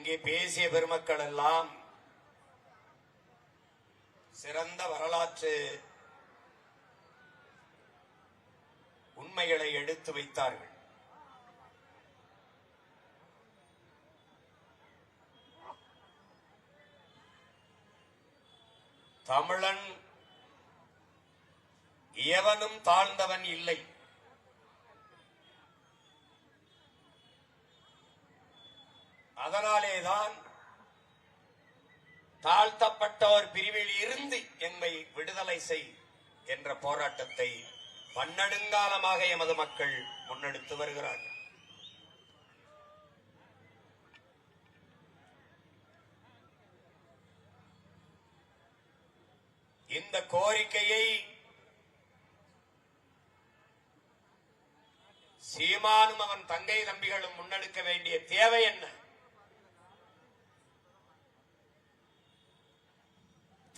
இங்கே பேசிய பெருமக்கள் எல்லாம் சிறந்த வரலாற்று உண்மைகளை எடுத்து வைத்தார்கள். தமிழன் எவனும் தாழ்ந்தவன் இல்லை. அதனாலேதான் தாழ்த்தப்பட்டோர் பிரிவில் இருந்து எம்மை விடுதலை செய் என்ற போராட்டத்தை பன்னெடுங்காலமாக எமது மக்கள் முன்னெடுத்து வருகிறார்கள். இந்த கோரிக்கையை சீமானும் அவன் தங்கை தம்பிகளும் முன்னெடுக்க வேண்டிய தேவை என்ன?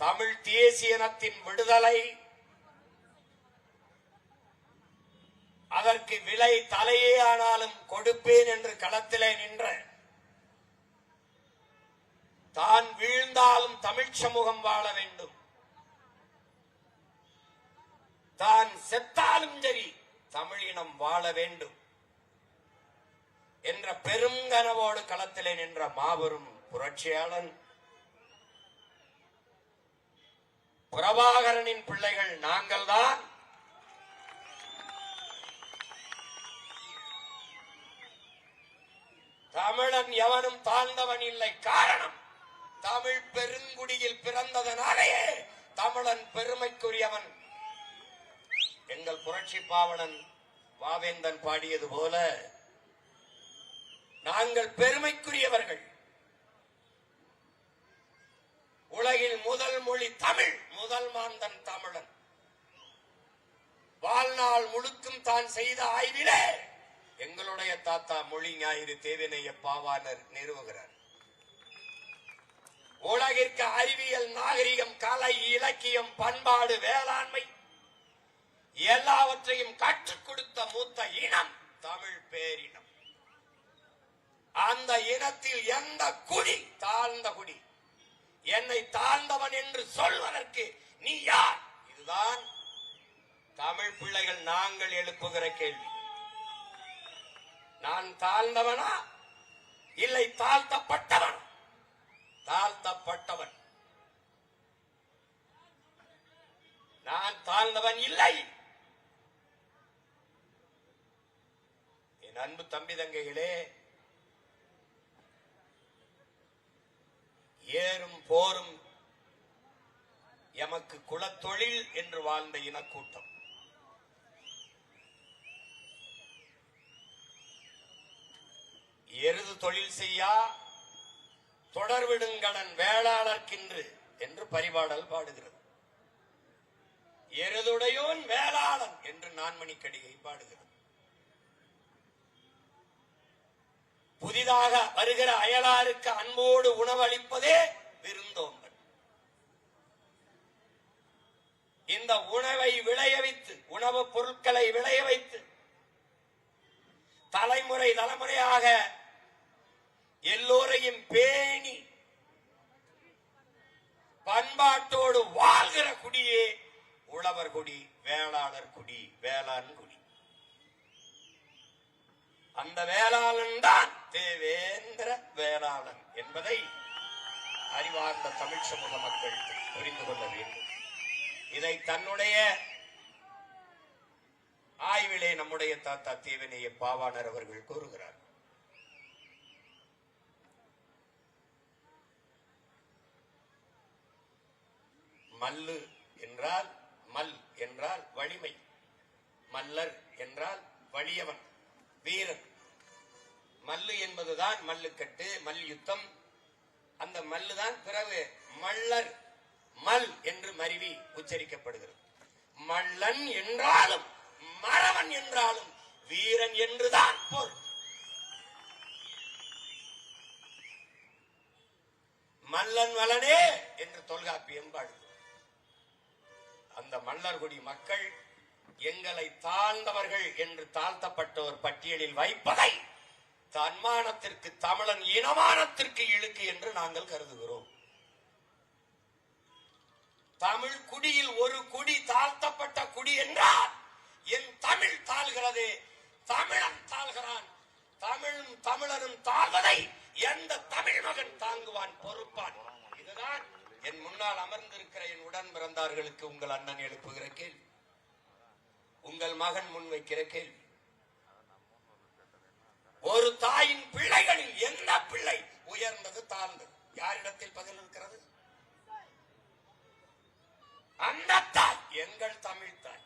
தமிழ் தேசியனத்தின் விடுதலை, அதற்கு விலை தலையே ஆனாலும் கொடுப்பேன் என்று களத்திலே நின்ற, தான் வீழ்ந்தாலும் தமிழ் சமூகம் வாழ வேண்டும், தான் செத்தாலும் சரி தமிழினம் வாழ வேண்டும் என்ற பெரும் கனவோடு களத்திலே நின்ற மாபெரும் புரட்சியாளன் பிரபாகரனின் பிள்ளைகள் நாங்கள்தான். தமிழன் எவனும் தாழ்ந்தவன் இல்லை. காரணம், தமிழ் பெருங்குடியில் பிறந்ததனாலேயே தமிழன் பெருமைக்குரியவன். எங்கள் புரட்சி பாவலன் வாவேந்தன் பாடியது போல நாங்கள் பெருமைக்குரியவர்கள். உலகில் முதல் மொழி தமிழ், முதல் மாந்தன் தமிழன். வாழ்நாள் முழுக்கும் தான் செய்த ஆய்விலே எங்களுடைய தாத்தா மொழி ஞாயிறு தேவனைய பாவாணர் நிறுவுகிறார். உலகிற்கு அறிவியல், நாகரிகம், கலை, இலக்கியம், பண்பாடு, வேளாண்மை எல்லாவற்றையும் கற்றுக் கொடுத்த மூத்த இனம் தமிழ் பேரினம். அந்த இனத்தில் எந்த குடி தாழ்ந்த குடி? என்னை தாழ்ந்தவன் என்று சொல்வதற்கு நீ யார்? இதுதான் தமிழ் பிள்ளைகள் நாங்கள் எழுப்புகிற கேள்வி. நான் தாழ்ந்தவனா இல்லை தாழ்த்தப்பட்டவன்? தாழ்த்தப்பட்டவன். நான் தாழ்ந்தவன் இல்லை. என் அன்பு தம்பி தங்கைகளே, ஏறும் போரும் எமக்கு குலத்தொழில் என்று வாழ்ந்த இனக்கூட்டம் எருது தொழில் செய்யா தொடர்விடுங்கடன் வேளாளர்க்கின்று என்று பரிபாடல் பாடுகிறது. எருதுடையோன் வேளாளன் என்று நான்மணிக்கடிகை பாடுகிறது. புதிதாக வருகிற அயலாருக்கு அன்போடு உணவளிப்பதே விருந்தோம்பல். இந்த உணவை விளைய வைத்து, உணவுப் பொருட்களை விளைய வைத்து தலைமுறை தலைமுறையாக எல்லோரையும் பேணி பண்பாட்டோடு வாழ்கிற குடியே உழவர் குடி, வேளாளர் குடி, வேளாண் குடி. அந்த வேளாளன் தான் தேவேந்திர வேளாளன் என்பதை அறிவார்ந்த தமிழ் சமூக மக்கள் புரிந்து கொள்ள வேண்டும். இதை தன்னுடைய ஆய்விலே நம்முடைய தாத்தா தேவனைய பாவாணர் அவர்கள் கூறுகிறார். மல்லு என்றால், மல் என்றால் வலிமை, மல்லர் என்றால் வலியவன், வீரன். மல்லு என்பதுதான் மல்லுக்கட்டு, மல்யுத்தம். அந்த மல்லுதான் பிறகு மல்லர், மல் என்று மருவி உச்சரிக்கப்படுகிறது. மல்லன் என்றாலும் மறவன் என்றாலும் வீரன் என்றுதான் பொருள். மல்லன் வலனே என்று தொல்காப்பியம் பாடு. அந்த மல்லர்குடி மக்கள் எங்களை தாழ்ந்தவர்கள் என்று தாழ்த்தப்பட்டோர் பட்டியலில் வைப்பதை தன்மானத்திற்கு, தமிழன் இனமானத்திற்கு இழுக்கு என்று நாங்கள் கருதுகிறோம். தமிழ் குடியில் ஒரு குடி தாழ்த்தப்பட்ட குடி என்றால் என் தமிழ் தாழ்கிறது, தமிழன் தாழ்கிறான். தமிழும் தமிழரும் தாழ்வதை எந்த தமிழ் மகன் தாங்குவான், பொறுப்பான்? இதுதான் என் முன்னால் அமர்ந்திருக்கிற என் உடன் பிறந்தார்களுக்கு உங்கள் அண்ணன் எழுப்புகிற கேள்வி, உங்கள் மகன் முன்வைக்கிற கேள்வி. ஒரு தாயின் பிள்ளைகளில் எந்த பிள்ளை உயர்ந்தது, தாழ்ந்தது? யாரிடத்தில் பதில் இருக்கிறது? அந்த தாய் எங்கள் தமிழ் தாய்.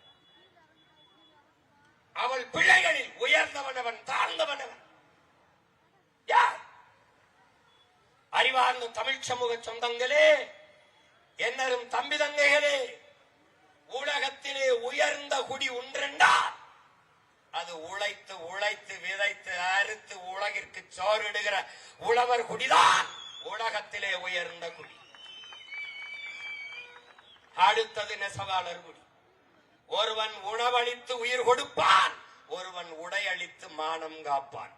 அவள் பிள்ளைகளில் உயர்ந்தவனவன், தாழ்ந்தவனவன் யார்? அறிவார்ந்த தமிழ் சமூக சொந்தங்களே, என்னரும் தம்பி தங்கைகளே, உலகத்திலே உயர்ந்த குடி ஒன்றென்றால் அது உழைத்து உழைத்து விதைத்து அறுத்து உலகிற்கு சோறிடுகிற உழவர் குடிதான் உலகத்திலே உயர்ந்த குடி. அடுத்தது நெசவாளர் குடி. ஒருவன் உணவளித்து உயிர் கொடுப்பான், ஒருவன் உடையளித்து மானம் காப்பான்.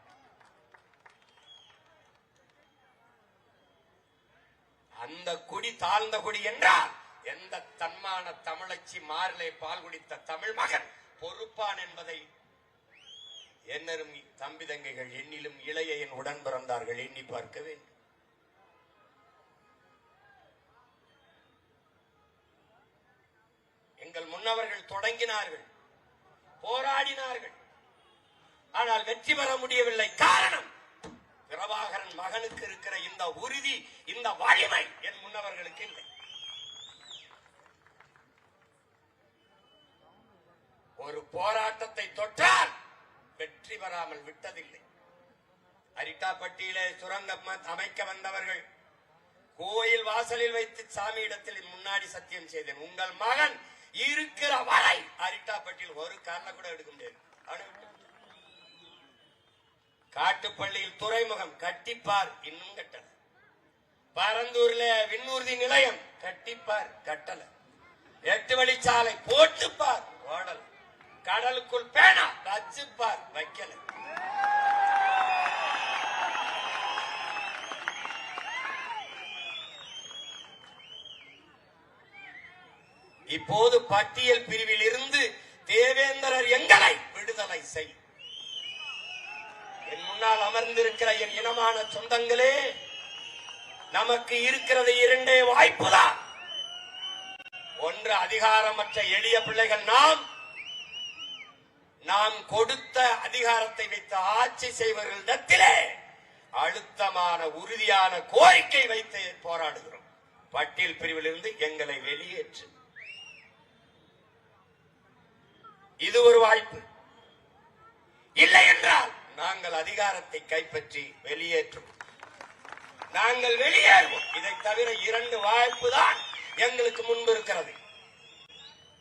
அந்த குடி தாழ்ந்த குடி என்றால் எந்த தன்மான தமிழச்சி மாறிலே பால் குடித்த தமிழ் மகன் பொறுப்பான் என்பதை என்னரும் தம்பி தங்கைகள், என்னிலும் இளைய என் உடன் பிறந்தார்கள் எண்ணி பார்க்க வேண்டும். எங்கள் முன்னவர்கள் தொடங்கினார்கள், போராடினார்கள், ஆனால் வெற்றி பெற முடியவில்லை. காரணம், பிரபாகரன் மகனுக்கு இருக்கிற இந்த உறுதி, இந்த வலிமை என் முன்னவர்களுக்கு இல்லை. ஒரு போராட்டத்தை தொட்டால் வெற்றி பெறாமல் விட்டதில்லை. அரிட்டாப்பட்டியிலே சுரங்கம் அமைக்க வந்தவர்கள் கோயில் வாசலில் வைத்து சாமியிடத்தில் முன்னாடி சத்தியம் செய்தேன், உங்கள் மகன் இருக்கிற வரை அரிட்டாப்பட்டியில் ஒரு காரண கூட எடுக்க முடியாது. காட்டுப்பள்ளியில் துறைமுகம் கட்டிப்பார், இன்னும் கட்டல. பரந்தூர்ல விண்ணூர்தி நிலையம் கட்டிப்பார், கட்டல. 8 வழிச்சாலை போட்டுப்பார், ஓடல். கடலுக்குள் பேனா வச்சுப்பார், வைக்கல. இப்போது பட்டியல் பிரிவில் இருந்து தேவேந்திரர் எங்களை விடுதலை செய். என் முன்னால் அமர்ந்திருக்கிற என் இனமான சொந்தங்களே, நமக்கு இருக்கிறது 2 வாய்ப்புதான். ஒன்று, அதிகாரமற்ற எளிய பிள்ளைகள் நாம் கொடுத்த அதிகாரத்தை வைத்து ஆட்சி செய்வர்களிடத்திலே அழுத்தமான உறுதியான கோரிக்கை வைத்து போராடுகிறோம். பட்டியல் பிரிவில் இருந்து எங்களை வெளியேற்று. இது ஒரு வாய்ப்பு. இல்லை என்றால் நாங்கள் அதிகாரத்தை கைப்பற்றி வெளியேற்றும், நாங்கள் வெளியேறுவோம். இதை தவிர 2 வாய்ப்பு தான் எங்களுக்கு முன்பு இருக்கிறது.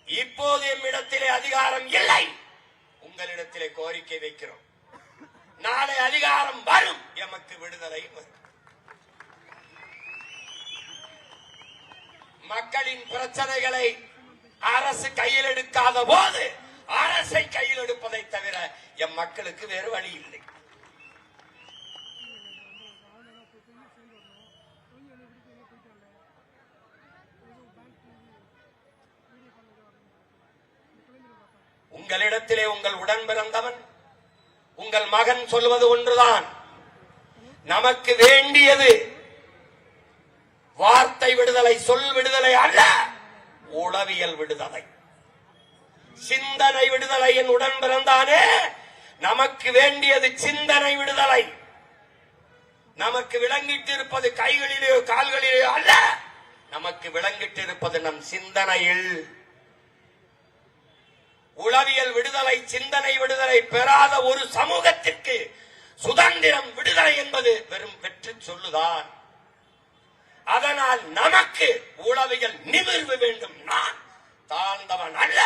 இப்போது எம்மிடத்திலே அதிகாரம் இல்லை, உங்களிடத்திலே கோரிக்கை வைக்கிறோம். நாளை அதிகாரம் வரும், எமக்கு விடுதலை வரும். மக்களின் பிரச்சனைகளை அரசு கையில் எடுக்காத போது அரசை கையில் எடுப்பதை தவிர எம் மக்களுக்கு வேறு வழி இல்லை. உங்களிடத்திலே உங்கள் உடன் பிறந்தவன், உங்கள் மகன் சொல்வது ஒன்றுதான், நமக்கு வேண்டியது வார்த்தை விடுதலை, சொல் விடுதலை அல்ல, உளவியல் விடுதலை, சிந்தனை விடுதலை. என் உடன் பிறந்தானே, நமக்கு வேண்டியது சிந்தனை விடுதலை. நமக்கு விளங்கிட்டு இருப்பது கைகளிலேயோ கால்களிலேயோ அல்ல, நமக்கு விளங்கிட்டு இருப்பது நம் சிந்தனையில். உளவியல் விடுதலை, சிந்தனை விடுதலை பெறாத ஒரு சமூகத்திற்கு சுதந்திரம், விடுதலை என்பது வெறும் வெற்றி சொல்லுதான். அதனால் நமக்கு உளவியல் நிமிர்வு வேண்டும். நான் தாழ்ந்தவன் அல்ல,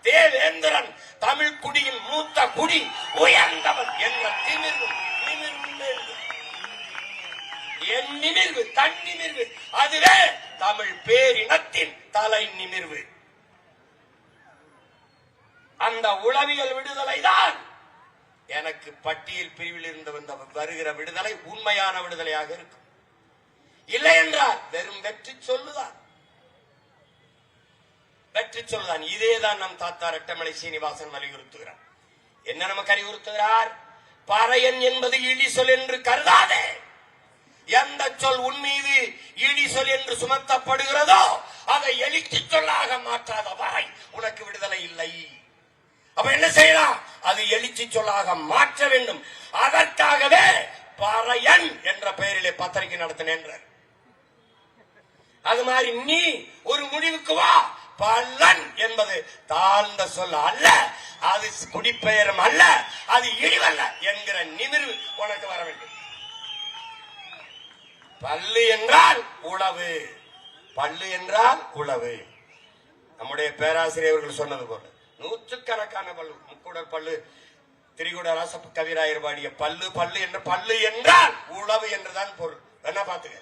தேவேந்திரன் தமிழ் குடியின் மூத்த குடி, உயர்ந்தவன் என்ற திமிர்வு, என் நிமிர்வு, தன் நிமிர்வு, அதுவே தமிழ் பேரினத்தின் தலை நிமிர்வு. அந்த உளவியல் விடுதலை தான் எனக்கு பட்டியல் பிரிவில் இருந்து வந்த வருகிற விடுதலை உண்மையான விடுதலையாக இருக்கும். இல்லை என்றால் வெறும் வெற்றி சொல்லுதான், வெற்றி சொல்லுதான். இதேதான் நம் தாத்தா ரெட்டமலை சீனிவாசன் வலியுறுத்துகிறார். என்ன நமக்கு அறிவுறுத்துகிறார்? பறையன் என்பது இழி சொல் என்று கருதாதே. எந்த சொல் உன் மீது இழி சொல் என்று சுமத்தப்படுகிறதோ அதை எழுச்சி சொல்லாக மாற்றாத வரை உனக்கு விடுதலை இல்லை. அப்ப என்ன செய்யலாம்? அது எழுச்சி சொல்லாக மாற்ற வேண்டும். அதற்காகவே பறையன் என்ற பெயரிலே பத்திரிகை நடத்தினேன். அது மாதிரி நீ ஒரு முடிவுக்கு வா. பல்லன் என்பது தாழ்ந்த சொல் அல்ல, அது குடிப்பெயரும் அல்ல, அது இழிவல்ல என்கிற நிமிர்வு உனக்கு வர வேண்டும். பல்லு என்றால் உழவு, பல்லு என்றால் உழவு. நம்முடைய பேராசிரியர்கள் சொன்னது போல நூற்றுக்கணக்கான பல்லு, முக்கூடல் பல்லு, திரிகுட ராச கவிராயர் பாடிய பல்லு பல்லு என்ற பல்லு என்றால் உழவு என்றுதான் பொருள். என்ன பாத்துக்க.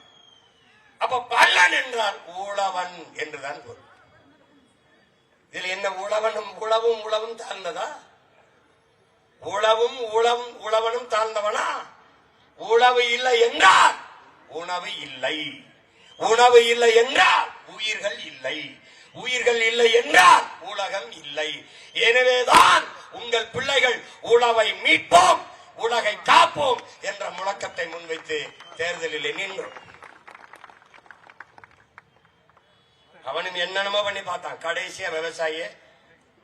அப்ப பல்லன் என்றால் உழவன் என்றுதான் பொருள். இதில் என்ன உழவனும் உழவும் உழவும் தாழ்ந்ததா? உழவும் உழவும் உழவனும் தாழ்ந்தவனா? உழவு இல்லை என்றால் உணவு இல்லை, உணவு இல்லை என்றால் உயிர்கள் இல்லை, உயிர்கள் இல்லை என்றால் உலகம் இல்லை. எனவேதான் உங்கள் பிள்ளைகள் உழவை மீட்போம், உலகை காப்போம் என்ற முழக்கத்தை முன்வைத்து தேர்தலில் நின்றோம். அவனும் என்னென்னமோ பண்ணி பார்த்தான். கடைசியா விவசாயிய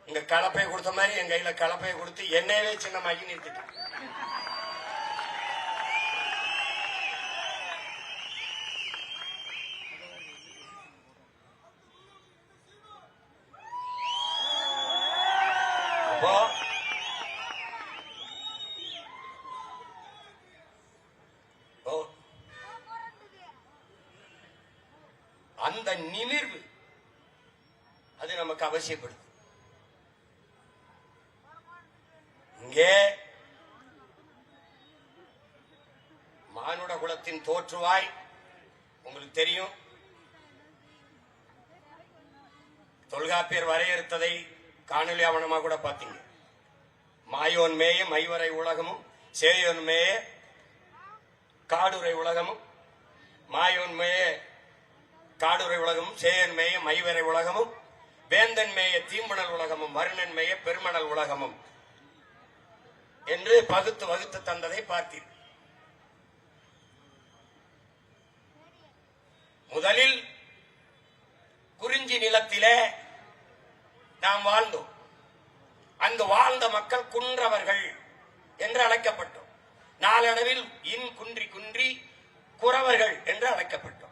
இங்க கலப்பை கொடுத்த மாதிரி என் கையில கலப்பையை கொடுத்து என்னையவே சின்னமாக்கி நிறுத்திட்டான். அந்த நிமிர்வு அது நமக்கு அவசியப்படுது. இங்கே மானுட குலத்தின் தோற்றுவாய் உங்களுக்கு தெரியும். தொல்காப்பியர் வரையறுத்ததை காணொலி ஆவணமாக கூட பார்த்தீங்க. மாயோன் மேய மைவரை உலகமும், சேயோன் மேய காடுரை உலகமும், மாயோன் மேய காடுரை உலகமும், சேயன் மேய மைவரை உலகமும், வேந்தன் மேய தீம்புணல் உலகமும், வருணன் மேய பெருமணல் உலகமும் என்று பகுத்து வகுத்து தந்ததை பார்த்தீர். முதலில் குறிஞ்சி நிலத்திலே நாம் வாழ்ந்தோம். அங்கு வாழ்ந்த மக்கள் குன்றவர்கள் என்று அழைக்கப்பட்டோம். நாளடைவில் இன் குன்றி குன்றி குறவர்கள் என்று அழைக்கப்பட்டோம்.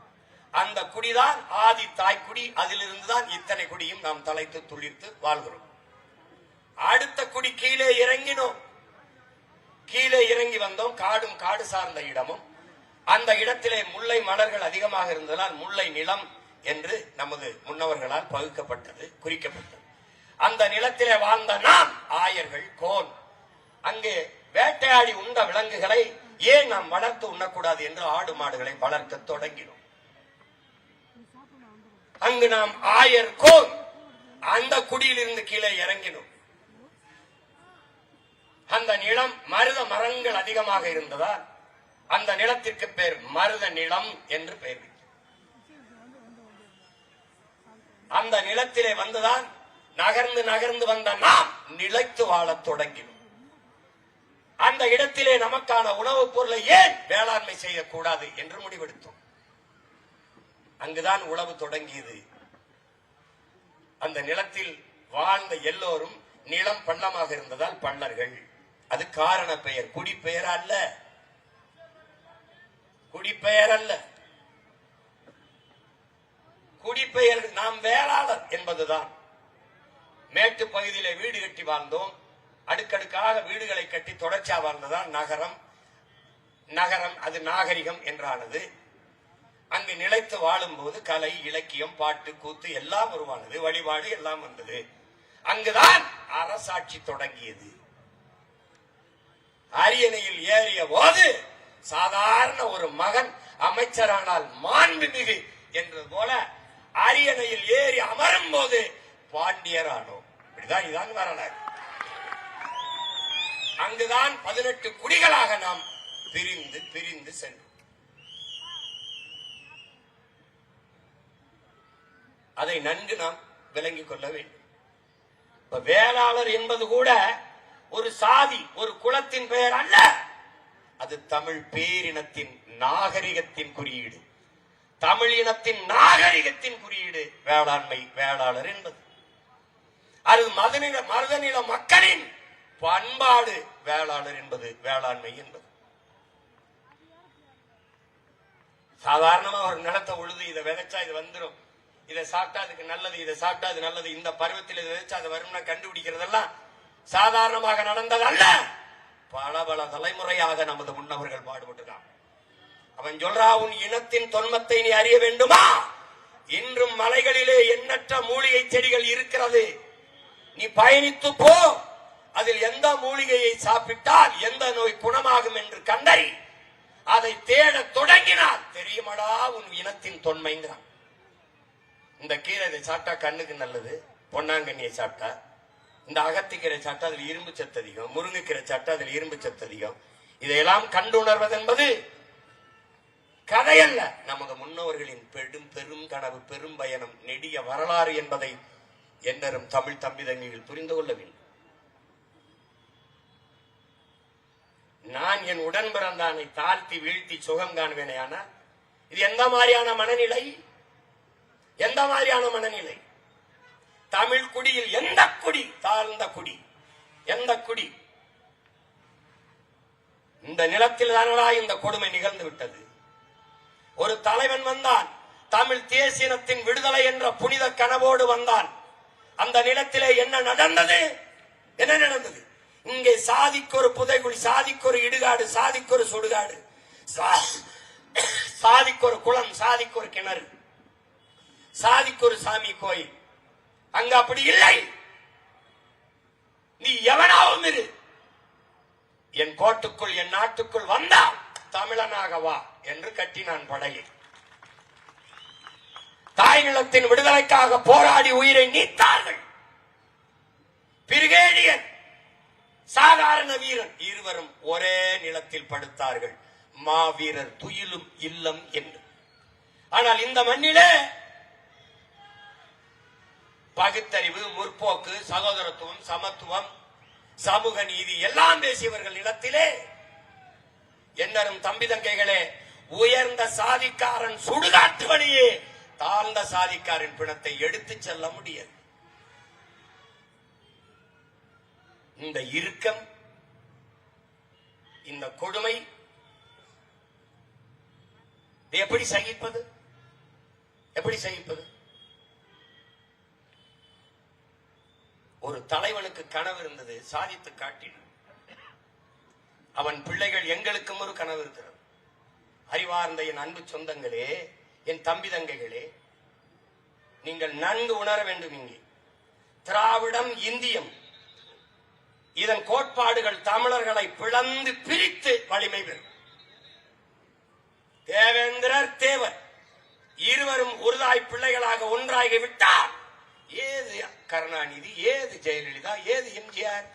அந்த குடிதான் ஆதி தாய்க்குடி. அதிலிருந்துதான் இத்தனை குடியும் நாம் தலைத்து துளிர்த்து வாழ்கிறோம். அடுத்த குடி கீழே இறங்கினோம். கீழே இறங்கி வந்தோம். காடும் காடு சார்ந்த இடமும், அந்த இடத்திலே முல்லை மலர்கள் அதிகமாக இருந்ததால் முல்லை நிலம் என்று நமது முன்னவர்களால் பகுக்கப்பட்டது, குறிக்கப்பட்டது. அந்த நிலத்திலே வாழ்ந்த நாம் ஆயர்கள் கோன் அங்கே வேட்டையாடி உண்ட விலங்குகளை ஏன் நாம் வளர்த்து உண்ணக்கூடாது என்று ஆடு மாடுகளை வளர்க்க தொடங்கினோம். அங்கு நாம் ஆயர் கோன் அந்த குடியிலிருந்து கீழே இறங்கினோம். அந்த நிலம் மருத மரங்கள் அதிகமாக இருந்ததால் அந்த நிலத்திற்கு பேர் மருத நிலம் என்று பெயர். அந்த நிலத்திலே வந்துதான் நகர்ந்து நகர்ந்து வந்த நாம் நிலைத்து வாழத் தொடங்கினோம். அந்த இடத்திலே நமக்கான உணவுப் பொருளை ஏன் வேளாண்மை செய்யக்கூடாது என்று முடிவெடுத்தோம். அங்குதான் உழவு தொடங்கியது. அந்த நிலத்தில் வாழ்ந்த எல்லோரும் நிலம் பள்ளமாக இருந்ததால் பள்ளர்கள். அது காரண பெயர், குடிப்பெயர் அல்ல, குடிப்பெயர் அல்ல. குடிப்பெயர் நாம் வேளாளர் என்பதுதான். மேட்டு பகுதியிலே வீடு கட்டி வாழ்ந்தோம். அடுக்கடுக்காக வீடுகளை கட்டி தொடர்ச்சியா வாழ்ந்ததால் நகரம். நகரம் அது நாகரிகம் என்றானது. அங்கு நிலைத்து வாழும் போது கலை, இலக்கியம், பாட்டு, கூத்து எல்லாம் உருவானது. வழிபாடு எல்லாம் வந்தது. அங்குதான் அரசாட்சி தொடங்கியது. அரியணையில் ஏறிய போது சாதாரண ஒரு மகன் அமைச்சரானால் மாண்புமிகு என்றது போல அரியணையில் ஏறி அமரும் போது பாண்டியர் ஆனோம். இப்படிதான் இதான் வரலாறு. அங்குதான் 18 குடிகளாக நாம் பிரிந்து பிரிந்து சென்றோம். அதை நன்கு நாம் விளங்கிக் கொள்ள வேண்டும். இப்ப வேளாளர் என்பது கூட ஒரு சாதி, ஒரு குலத்தின் பெயர் அல்ல. அது தமிழ் பேரினத்தின் நாகரிகத்தின் குறியீடு. தமிழ் இனத்தின் நாகரிகத்தின் குறியீடு வேளாண்மை, வேளாளர் என்பது. அது மருதநில மக்களின் பண்பாடு வேளாளர் என்பது, வேளாண்மை என்பது. சாதாரணமா ஒரு நிலத்தை உழுது இதை விதைச்சா இது வந்துடும், இதை சாப்பிட்டா அதுக்கு நல்லது, இதை சாப்பிட்டா அது நல்லது, இந்த பருவத்தில் இதை விதைச்சா அது வரும்னா கண்டுபிடிக்கிறதெல்லாம் சாதாரணமாக நடந்தது அல்ல. பல பல தலைமுறையாக நமது முன்னவர்கள் பாடுபட்டுதான். அவன் சொல்றா, உன் இனத்தின் தொன்மத்தை நீ அறிய வேண்டுமா? இன்றும் மலைகளிலே எண்ணற்ற மூலிகை செடிகள் இருக்கிறது. நீ பயணித்து போ, அதில் எந்த மூலிகையை சாப்பிட்டால் எந்த நோய் குணமாகும் என்று கண்டறி அதை தேட தொடங்கினால் தெரியுமாடா உன் இனத்தின் தொன்மைங்கிறான். இந்த கீரை சாப்பிட்டா கண்ணுக்கு நல்லது, பொன்னாங்கண்ணியை சாப்பிட்டா, இந்த அகத்திக்கீரை சாப்பிட்டா அதில் இரும்பு சத்து அதிகம், முருங்கைக்கீரை சாப்பிட்டா அதில் இரும்பு சத்து அதிகம். இதையெல்லாம் கண்டுணர்வது என்பது கதையல்ல, நமது முன்னோர்களின் பெரும் கனவு, பெரும் பயணம், நெடிய வரலாறு என்பதை என்னரும் தமிழ் தம்பிதங்கிகள் புரிந்து கொள்ள வேண்டும். நான் என் உடன் பிறந்தானை தாழ்த்தி வீழ்த்தி சுகம் காணுவேனே. ஆனால் இது எந்த மாதிரியான மனநிலை? எந்த மாதிரியான மனநிலை? தமிழ் குடியில் எந்த குடி தாழ்ந்த குடி? எந்த குடி? இந்த நிலத்தில் தானடா இந்த கொடுமை நிகழ்ந்து விட்டது. ஒரு தலைவன் வந்தான், தமிழ் தேசியத்தின் விடுதலை என்ற புனித கனவோடு வந்தான். அந்த நிலத்திலே என்ன நடந்தது? என்ன நடந்தது? இங்கே சாதிக்கு ஒரு புதைகுழி, சாதிக்கு ஒரு இடுகாடு, சாதிக்கு ஒரு சுடுகாடு, சாதிக்கு ஒரு குளம், சாதிக்கு ஒரு கிணறு, சாதிக்கு ஒரு சாமி கோயில். அங்க அப்படி இல்லை. நீ எவனாவும் இரு, என் கோட்டுக்குள் என் நாட்டுக்குள் வந்தால் தமிழனாக வா என்று கட்டினான் படையை. தாய் நிலத்தின் விடுதலைக்காக போராடி உயிரை நீத்தார்கள். பிரிகேடியன், சாதாரண வீரன், இருவரும் ஒரே நிலத்தில் படுத்தார்கள். மாவீரர் துயிலும் இல்லம் என்று. ஆனால் இந்த மண்ணிலே பகுத்தறிவு, முற்போக்கு, சகோதரத்துவம், சமத்துவம், சமூக நீதி எல்லாம் பேசியவர்கள் இடத்திலே என்னரும் தம்பி தங்கைகளே, உயர்ந்த சாதிக்காரன் சுடுகாட்டு வழியே தாழ்ந்த சாதிக்காரன் பிணத்தை எடுத்து செல்ல முடியாது. இந்த இறுக்கம், இந்த கொடுமை எப்படி சகிப்பது? எப்படி சகிப்பது? ஒரு தலைவனுக்கு கனவு இருந்தது, சாதித்து காட்டினான். அவன் பிள்ளைகள், எங்களுக்கும் ஒரு கனவு இருக்கிறது. அறிவார்ந்த என் அன்பு சொந்தங்களே, என் தம்பி தங்கைகளே, நீங்கள் நன்கு உணர வேண்டும். இங்கே திராவிடம், இந்தியம், இதன் கோட்பாடுகள் தமிழர்களை பிளந்து பிரித்து வலிமை பெறும். தேவேந்திரர், தேவர் இருவரும் ஒருதாய் பிள்ளைகளாக ஒன்றாகி விட்டார். ஏது கருணாநிதி, ஏது ஜெயலலிதா, ஏது எம்ஜிஆர்?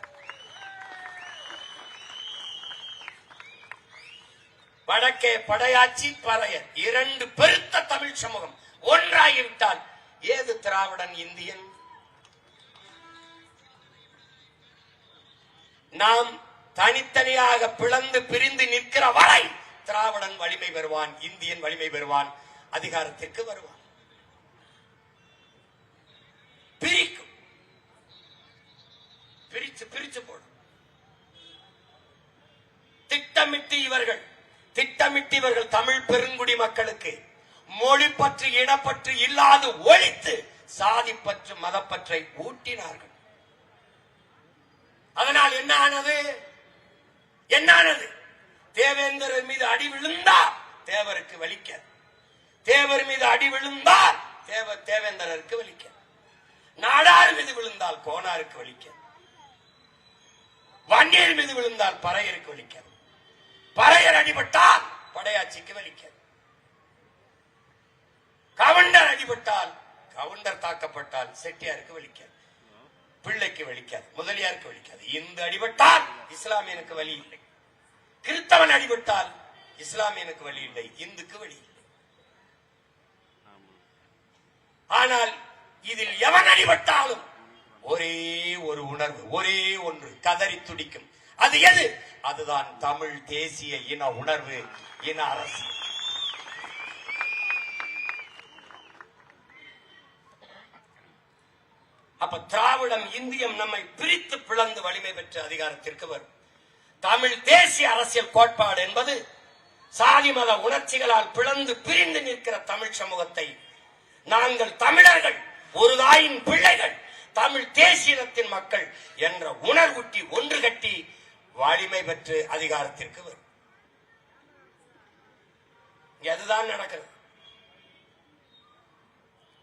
வடக்கே படையாச்சி, பறையர், இரண்டு பெருத்த தமிழ் சமூகம் ஒன்றாகிவிட்டால் ஏது திராவிடன், இந்தியன்? நாம் தனித்தனியாக பிளந்து பிரிந்து நிற்கிற வரை திராவிடன் வலிமை பெறுவான், இந்தியன் வலிமை பெறுவான், அதிகாரத்திற்கு வருவான். பிரிக்கும், பிரிச்சு பிரிச்சு போடும். திட்டமிட்டு இவர்கள் தமிழ் பெருங்குடி மக்களுக்கு மொழி பற்று, இனப்பற்று இல்லாது ஒழித்து சாதி பற்று, மதப்பற்றை ஊட்டினார்கள். அதனால் என்ன ஆனது? என்ன ஆனது? தேவேந்திரர் மீது அடி விழுந்தால் தேவருக்கு வலிக்க, தேவர் மீது அடி விழுந்தால் தேவேந்திரருக்கு வலிக்க, நாடார் மீது விழுந்தால் கோனாருக்கு வலிக்க, வன்னியர் மீது விழுந்தால் பறையருக்கு வலிக்க, பறையர் அடிபட்டால் படையாட்சிக்கு வலிக்க, கவுண்டர் அடிபட்டால், கவுண்டர் தாக்கப்பட்டால் செட்டியாருக்கு வலிக்க. பிள்ளைக்கு வலிக்காது, முதலியாருக்கு வலிக்காது. இந்து அடிபட்டால் இஸ்லாமியனுக்கு வலி இல்லை, கிறிஸ்தவன் அடிபட்டால் இஸ்லாமியனுக்கு வலி இல்லை, இந்துக்கு வலி இல்லை. ஆனால் இதில் எவன் அடிபட்டாலும் ஒரே ஒரு உணர்வு, ஒரே ஒன்று கதறி துடிக்கும். அது எது? அதுதான் தமிழ் தேசிய இன உணர்வு, இன அரசியல். அப்ப திராவிடம் இந்தியம் நம்மை பிரித்து பிளந்து வலிமை பெற்ற அதிகாரத்திற்கு வரும். தமிழ் தேசிய அரசியல் கோட்பாடு என்பது சாதி மத உணர்ச்சிகளால் பிளந்து பிரிந்து நிற்கிற தமிழ் சமூகத்தை நாங்கள் தமிழர்கள், ஒரு தாயின் பிள்ளைகள், தமிழ் தேசியத்தின் மக்கள் என்ற உணர்வுட்டி ஒன்று கட்டி வலிமை பெற்று அதிகாரத்திற்கு வரும். அதுதான் நடக்கிறது.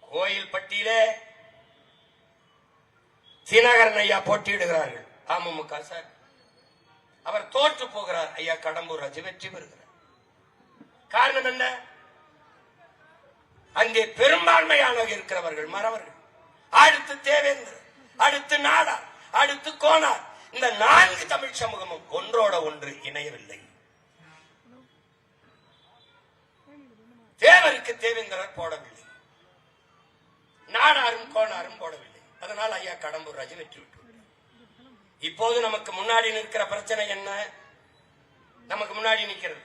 கோயில்பட்டியிலே தினகரன் ஐயா போட்டியிடுகிறார்கள், அமமுக சார். அவர் தோற்று போகிறார். ஐயா கடம்பூர் ராஜு வெற்றி பெறுகிறார். காரணம் என்ன? அங்கே பெரும்பான்மையாக இருக்கிறவர்கள் மறவர்கள். அடுத்து தேவேந்திரன், அடுத்து நாடார், அடுத்து கோனார். இந்த 4 தமிழ் சமூகமும் ஒன்றோட ஒன்று இணையவில்லை. தேவருக்கு தேவேந்திரர் போடவில்லை, நாடாரும் கோனாரும் போடவில்லை. அதனால் ஐயா கடம்பூர் ராஜு வெற்றி பெற்று. இப்போது நமக்கு முன்னாடி நிற்கிற பிரச்சனை என்ன? நமக்கு முன்னாடி நிற்கிறது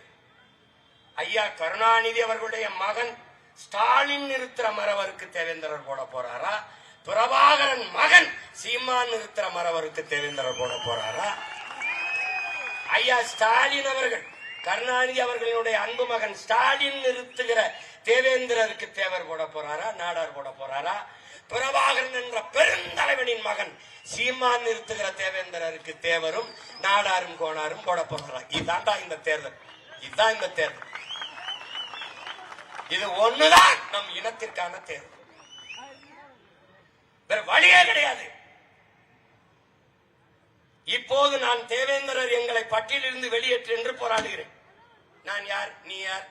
ஐயா கருணாநிதி அவர்களுடைய மகன் ஸ்டாலின் நிறுத்துற மறவருக்கு தேவேந்திரர் போட போறாரா, பிரபாகரன் மகன் சீமான் நிறுத்துற மறவருக்கு தேவேந்திரர் போட போறாரா? ஐயா ஸ்டாலின் அவர்கள், கருணாநிதி அவர்களுடைய அன்பு மகன் ஸ்டாலின் நிறுத்துகிற தேவேந்திரருக்கு தேவர் போட போறாரா, நாடார் போட போறாரா? பிரபாகரன் என்ற பெருந்தலைவனின் மகன் சீமான் நிறுத்துகிற தேவேந்திரருக்கு தேவரும் நாடாரும் கோனாரும் போட போறாரா? இதுதான்டா இந்த தேர்தல். இதுதான் இந்த தேர்தல். இது ஒண்ணுதான் நம் இனத்திற்கான தேர்தல். வேற வழியே கிடையாது. இப்போது நான் தேவேந்திரர் எங்களை பட்டியலிருந்து வெளியேற்று என்று போராடுகிறேன். நான் யார்? நீ யார்?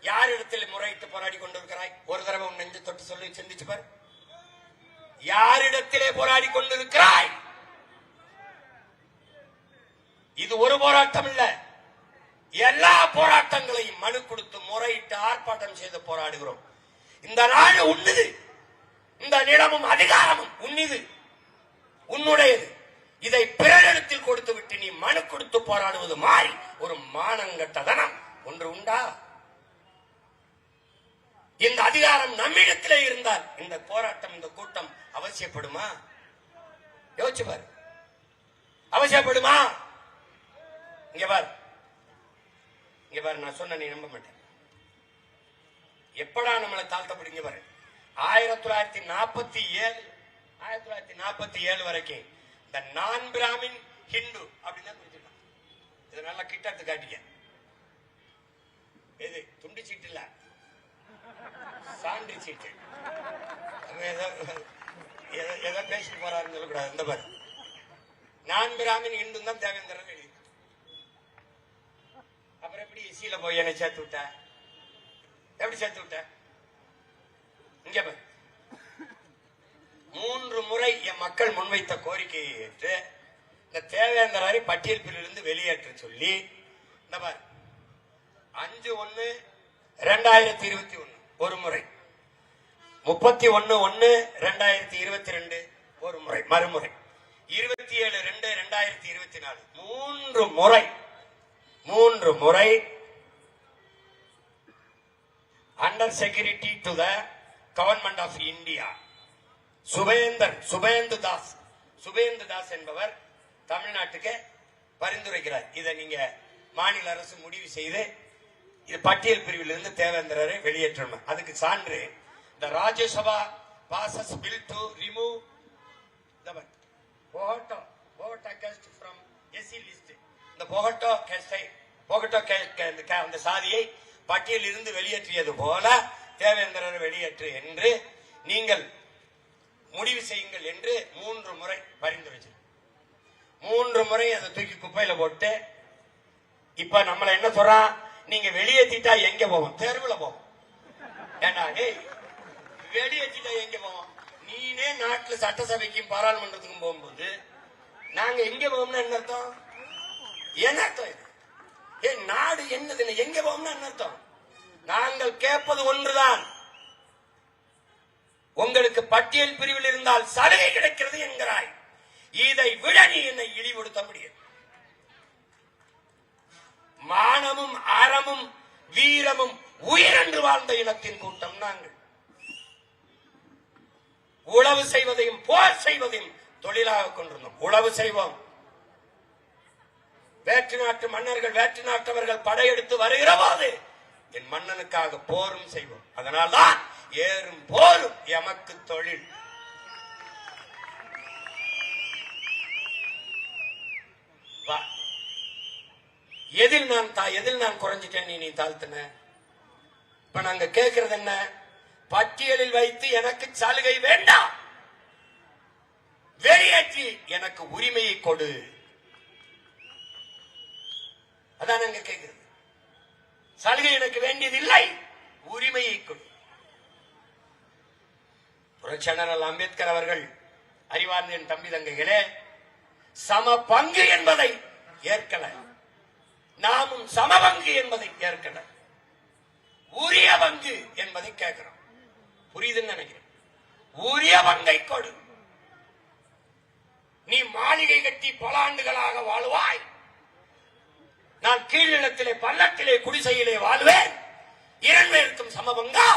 யாரிடத்தில் முறையிட்டு போராடி கொண்டிருக்கிறாய்? ஒரு தடவை உன் நெஞ்சு தொட்டு சொல்லி சிந்திச்சு பார். யாரிடத்திலே போராடி கொண்டிருக்கிறாய்? இது ஒரு போராட்டம் இல்ல, எல்லா போராட்டங்களையும் மனு கொடுத்து முறையிட்டு ஆர்ப்பாட்டம் செய்து போராடுகிறோம். இந்த நாடு உன்னுது, இந்த நிலமும் அதிகாரமும் உன்னிது, உன்னுடையது. இதை பிறரிடத்தில் கொடுத்து விட்டு நீ மனு கொடுத்து போராடுவது மாறி ஒரு மானங்கட்டதனம் ஒன்று உண்டா? இந்த அதிகாரம் நம்மிடத்திலே இருந்தால் இந்த போராட்டம், இந்த கூட்டம் அவசியப்படுமா? யோசிச்சு பாரு. அவசியப்படுமா? இங்க பாரு, இங்க பாரு, நான் சொன்ன நீ நம்ப மாட்டேன். எப்படா நம்மளை தாழ்த்தப்படுங்க பாரு. 1947 வரைக்கும் இந்த நான் பிராமின் ஹிந்து அப்படின்னு தான் குறிச்சிருக்கான். இது நல்லா கிட்டத்து காட்டிக்க. எது துண்டு சீட்டு இல்ல, சான்று சீட்டு. எதை பேசிட்டு போறாருன்னு சொல்லக்கூடாது. இந்த பாரு, நான் பிராமின் ஹிந்து தான் தேவேந்திரன் எழுதி. அப்புறம் எப்படி இசியில போய் என்னை சேர்த்து விட்ட? எப்படி சேர்த்து விட்ட? இங்க பாரு, 3 முறை என் மக்கள் முன்வைத்த கோரிக்கையை ஏற்று இந்த தேவேந்திரரை பட்டியல் பிரிவிலிருந்து வெளியேற்ற சொல்லி, இந்த பாரு 5/1/2021 ஒரு முறை, 31/1/2022 ஒரு முறை, மறுமுறை 27/2/2024 3 முறை under security to the government of India Subhendu Das என்பவர் தமிழ்நாட்டுக்கு பரிந்துரைக்கிறார். இதை நீங்க மாநில அரசு முடிவு செய்து பட்டியல் பிரிவிலிருந்து தேவேந்திரரை வெளியேற்றணும். அதுக்கு சான்று the Rajya Sabha passes bill to remove the Pohoto caste from SC list. இந்த Pohoto அந்த சாதியை பட்டியலில் இருந்து வெளியேற்றியது போல தேவேந்திரரை வெளியேற்று என்று நீங்கள் முடிவு செய்யுங்கள் என்று 3 முறை பரிந்துரைச்சு, 3 முறை அதை தூக்கி குப்பையில போட்டு, இப்ப நம்மள என்ன சொல்றான்? நீங்க வெளியேற்றிட்டா எங்க போவோம்? தெருவுல போவோம். ஏன்னா வெளியேற்றிட்டா எங்க போவோம்? நீனே நாட்டுல சட்டசபைக்கும் பாராளுமன்றத்துக்கும் போகும்போது நாங்க எங்க போவோம்னா என்ன அர்த்தம்? என்ன அர்த்தம் இது? ஏன் நாடு என்னது? எங்க போவோம்னா என்ன அர்த்தம்? நாங்கள் கேட்பது ஒன்றுதான், உங்களுக்கு பட்டியல் பிரிவில் இருந்தால் சலுகை கிடைக்கிறது என்கிறாய். இதை விட நீ என்னை இழிவுபடுத்த முடியாது. மானமும் அறமும் வீரமும் உயிரென்று வாழ்ந்த இனத்தின் கூட்டம் நாங்கள். உழவு செய்வதையும் போர் செய்வதையும் தொழிலாக கொண்டிருந்தோம். உழவு செய்வோம். வேற்று நாட்டு மன்னர்கள் வேற்று நாட்டவர்கள் படையெடுத்து வருகிற போது என் மன்னனுக்காக போரும் செய்வோம். அதனால்தான் ஏறும் போரும் எமக்கு தொழில். எதில் நான் குறைஞ்சிட்டேன், நீ தாழ்த்தின. இப்ப நாங்க கேட்கிறது என்ன? பட்டியலில் வைத்து எனக்கு சலுகை வேண்டாம், வெளியேற்றி எனக்கு உரிமையை கொடு. அதான் நாங்க கேட்கிறது. சலுகை எனக்கு வேண்டியதில்லை, உரிமையை கொடு. புரட்சியாளர் அம்பேத்கர் அவர்கள், அறிவார்ந்த என் தம்பி தங்கைகளே, சம பங்கு என்பதை ஏற்கல, நாமும் சமபங்கு என்பதை ஏற்கல, உரிய பங்கு என்பதை கேட்கிறோம். புரியுதுன்னு நினைக்கிறேன். உரிய பங்கை கொடு. நீ மாளிகை கட்டி பல ஆண்டுகளாக வாழ்வாய், நான் கீழ்நிலத்திலே பள்ளத்திலே குடிசையிலே வாழ்வேன், இரண்டுக்கும் சமபங்கா?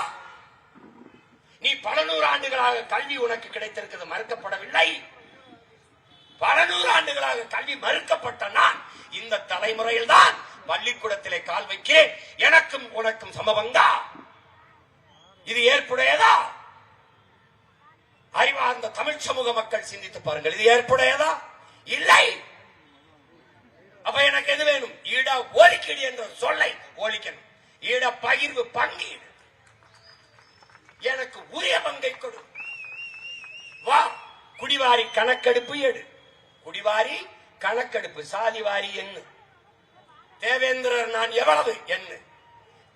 நீ பல நூறு ஆண்டுகளாக கல்வி உனக்கு கிடைத்திருக்கிறது, மறுக்கப்படவில்லை. பல நூறு ஆண்டுகளாக கல்வி மறுக்கப்பட்ட நான் இந்த தலைமுறையில் தான் பள்ளிக்கூடத்திலே கால் வைக்கிறேன். எனக்கும் உனக்கும் சமபங்கா? இது ஏற்புடையதா? அறிவார்ந்த தமிழ் சமூக மக்கள் சிந்தித்து பாருங்கள், இது ஏற்புடையதா? இல்லை. அப்ப எனக்கு எது வேணும்? ஈட ஒதுக்கீடு என்ற சொல்லை ஒழிக்கணும். ஈட பகிர்வு, பங்கீடு. எனக்கு உரிய பங்கை கொடு. வா, குடிவாரி கணக்கெடுப்பு எடு. குடிவாரி கணக்கெடுப்பு, சாதிவாரி எண்ணு. தேவேந்திரர் நான் எவ்வளவு எண்ணு,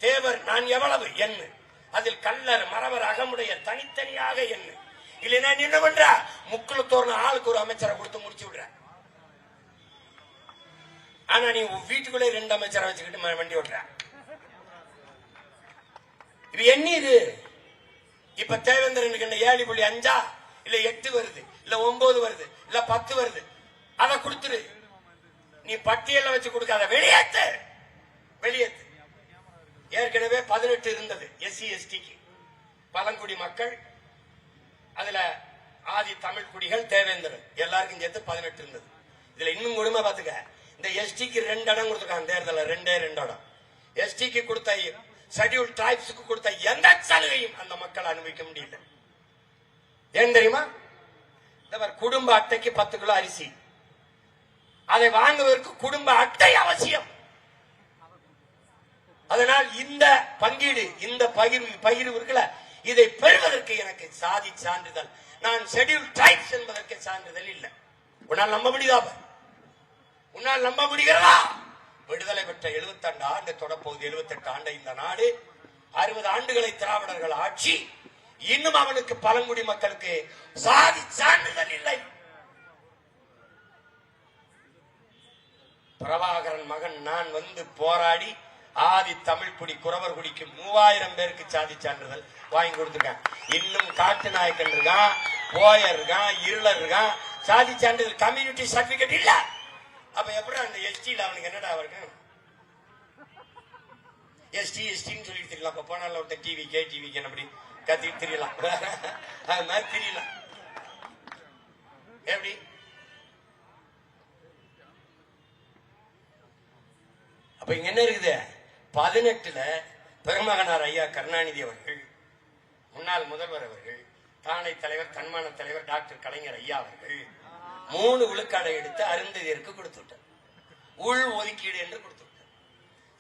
தேவர் நான் எவ்வளவு எண்ணு. அதில் கல்லர் மறவர் அகமுடைய தனித்தனியாக எண்ணு. இல்லைன்னா என்ன பண்ற? முக்குளத்தோர்னு ஆளுக்கு ஒரு அமைச்சரை கொடுத்து முடிச்சு விடுற. ஆனா நீ வீட்டுக்குள்ளே 2 அமைச்சரை வச்சுக்கிட்டு வண்டி ஓட்டுற. இது என்ன? இது இப்ப தேவேந்திரனுக்கு 7.5 இல்ல 8 வருது, இல்ல 9 வருது, இல்ல 10 வருது. அதை கொடுத்துரு. நீ பட்டியல வச்சு கொடுக்காத, வெளியேத்து, வெளியேத்து. ஏற்கனவே 18 இருந்தது எஸ்சி எஸ்டிக்கு, பழங்குடி மக்கள், அதுல ஆதி தமிழ் குடிகள், தேவேந்திரன், எல்லாருக்கும் சேர்த்து 18 இருந்தது. இதுல இன்னும் கொடுமை பாத்துக்க. இந்த எஸ்டிக்கு 2 இடம் கொடுத்துருக்காங்க தேர்தல, 2 இடம். எஸ்டிக்கு கொடுத்த, ஷெட்யூல் டிரைப்ஸுக்கு கொடுத்த எந்த சலுகையும் அந்த மக்கள் அனுபவிக்க முடியல. ஏன் தெரியுமா? குடும்ப அட்டைக்கு 10 கிலோ அரிசி, அதை வாங்குவதற்கு குடும்ப அட்டை அவசியம். அதனால் இந்த பங்கீடு, இந்த பகிர்வு இருக்குல்ல, இதை பெறுவதற்கு எனக்கு சாதி சான்றிதழ், நான் ஷெட்யூல் டிரைப்ஸ் என்பதற்கு சான்றிதழ் இல்லை. உன்னால் நம்ப முடியாத? உன்னால் நம்ப முடிகிறதா? விடுதலை பெற்ற 72 ஆண்டு தொடப்போகுது, 78 ஆண்டு இந்த நாடு, 60 ஆண்டுகளை திராவிடர்கள் ஆட்சி, இன்னும் அவனுக்கு பழங்குடி மக்களுக்கு சாதி சான்றிதழ் இல்லை. பிரபாகரன் மகன் நான் வந்து போராடி ஆதி தமிழ் குடி குறவர் குடிக்கு 3000 பேருக்கு சாதி சான்றிதழ் வாங்கி கொடுத்துருக்கான். இன்னும் காட்டு நாயக்கன் இருக்கான், போயர் இருக்கான், இருளர் இருக்கான், சாதி சான்றிதழ் கம்யூனிட்டி சர்டிபிகேட் இல்ல. அப்ப எப்படி அந்த எஸ்டில அவனுக்கு என்னடா இருக்கு? எஸ்டின்னு சொல்லிட்டு தெரியலாம். அப்ப போனால ஒருத்தர் டிவி கேடிவிக்கு அப்படி கத்திட்டு தெரியலாம், அது மாதிரி தெரியலாம். எப்படி? அப்ப இங்க என்ன இருக்குது? 18ல பெருமகனார் ஐயா கருணாநிதி அவர்கள், முன்னாள் முதல்வர் அவர்கள், தானை தலைவர், தன்மான தலைவர் டாக்டர் கலைஞர் ஐயா அவர்கள் 3 விழுக்காடை எடுத்து அருந்ததியருக்கு கொடுத்து விட்டார். உள் ஒதுக்கீடு என்று கொடுத்து விட்டார்.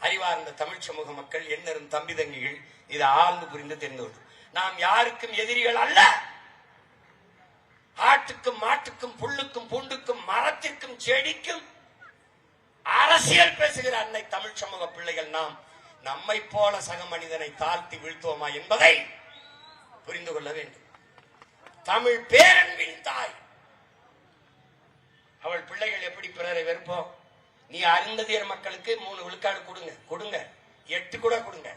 அறிவார்ந்த தமிழ் சமூக மக்கள், எண்ணரும் தம்பி தங்கிகள், இதை ஆழ்ந்து புரிந்து தெரிந்து கொண்டு, நாம் யாருக்கும் எதிரிகள் அல்ல. ஆட்டுக்கும் மாட்டுக்கும் புல்லுக்கும் பூண்டுக்கும் மரத்திற்கும் செடிக்கும் அரசியல் பேசுகிற அன்னை தமிழ் சமூக பிள்ளைகள் நாம் நம்மை போல சக மனிதனை தாழ்த்தி வீழ்த்துவோமா என்பதை புரிந்து கொள்ள வேண்டும். தமிழ் பேரன்பின் தாய். அவள் பிள்ளைகள் எப்படி பிறரை வெறுப்போம்? நீ அருந்ததியர் மக்களுக்கு 3 விழுக்காடு கொடுங்க, 8 கூட கொடுங்க,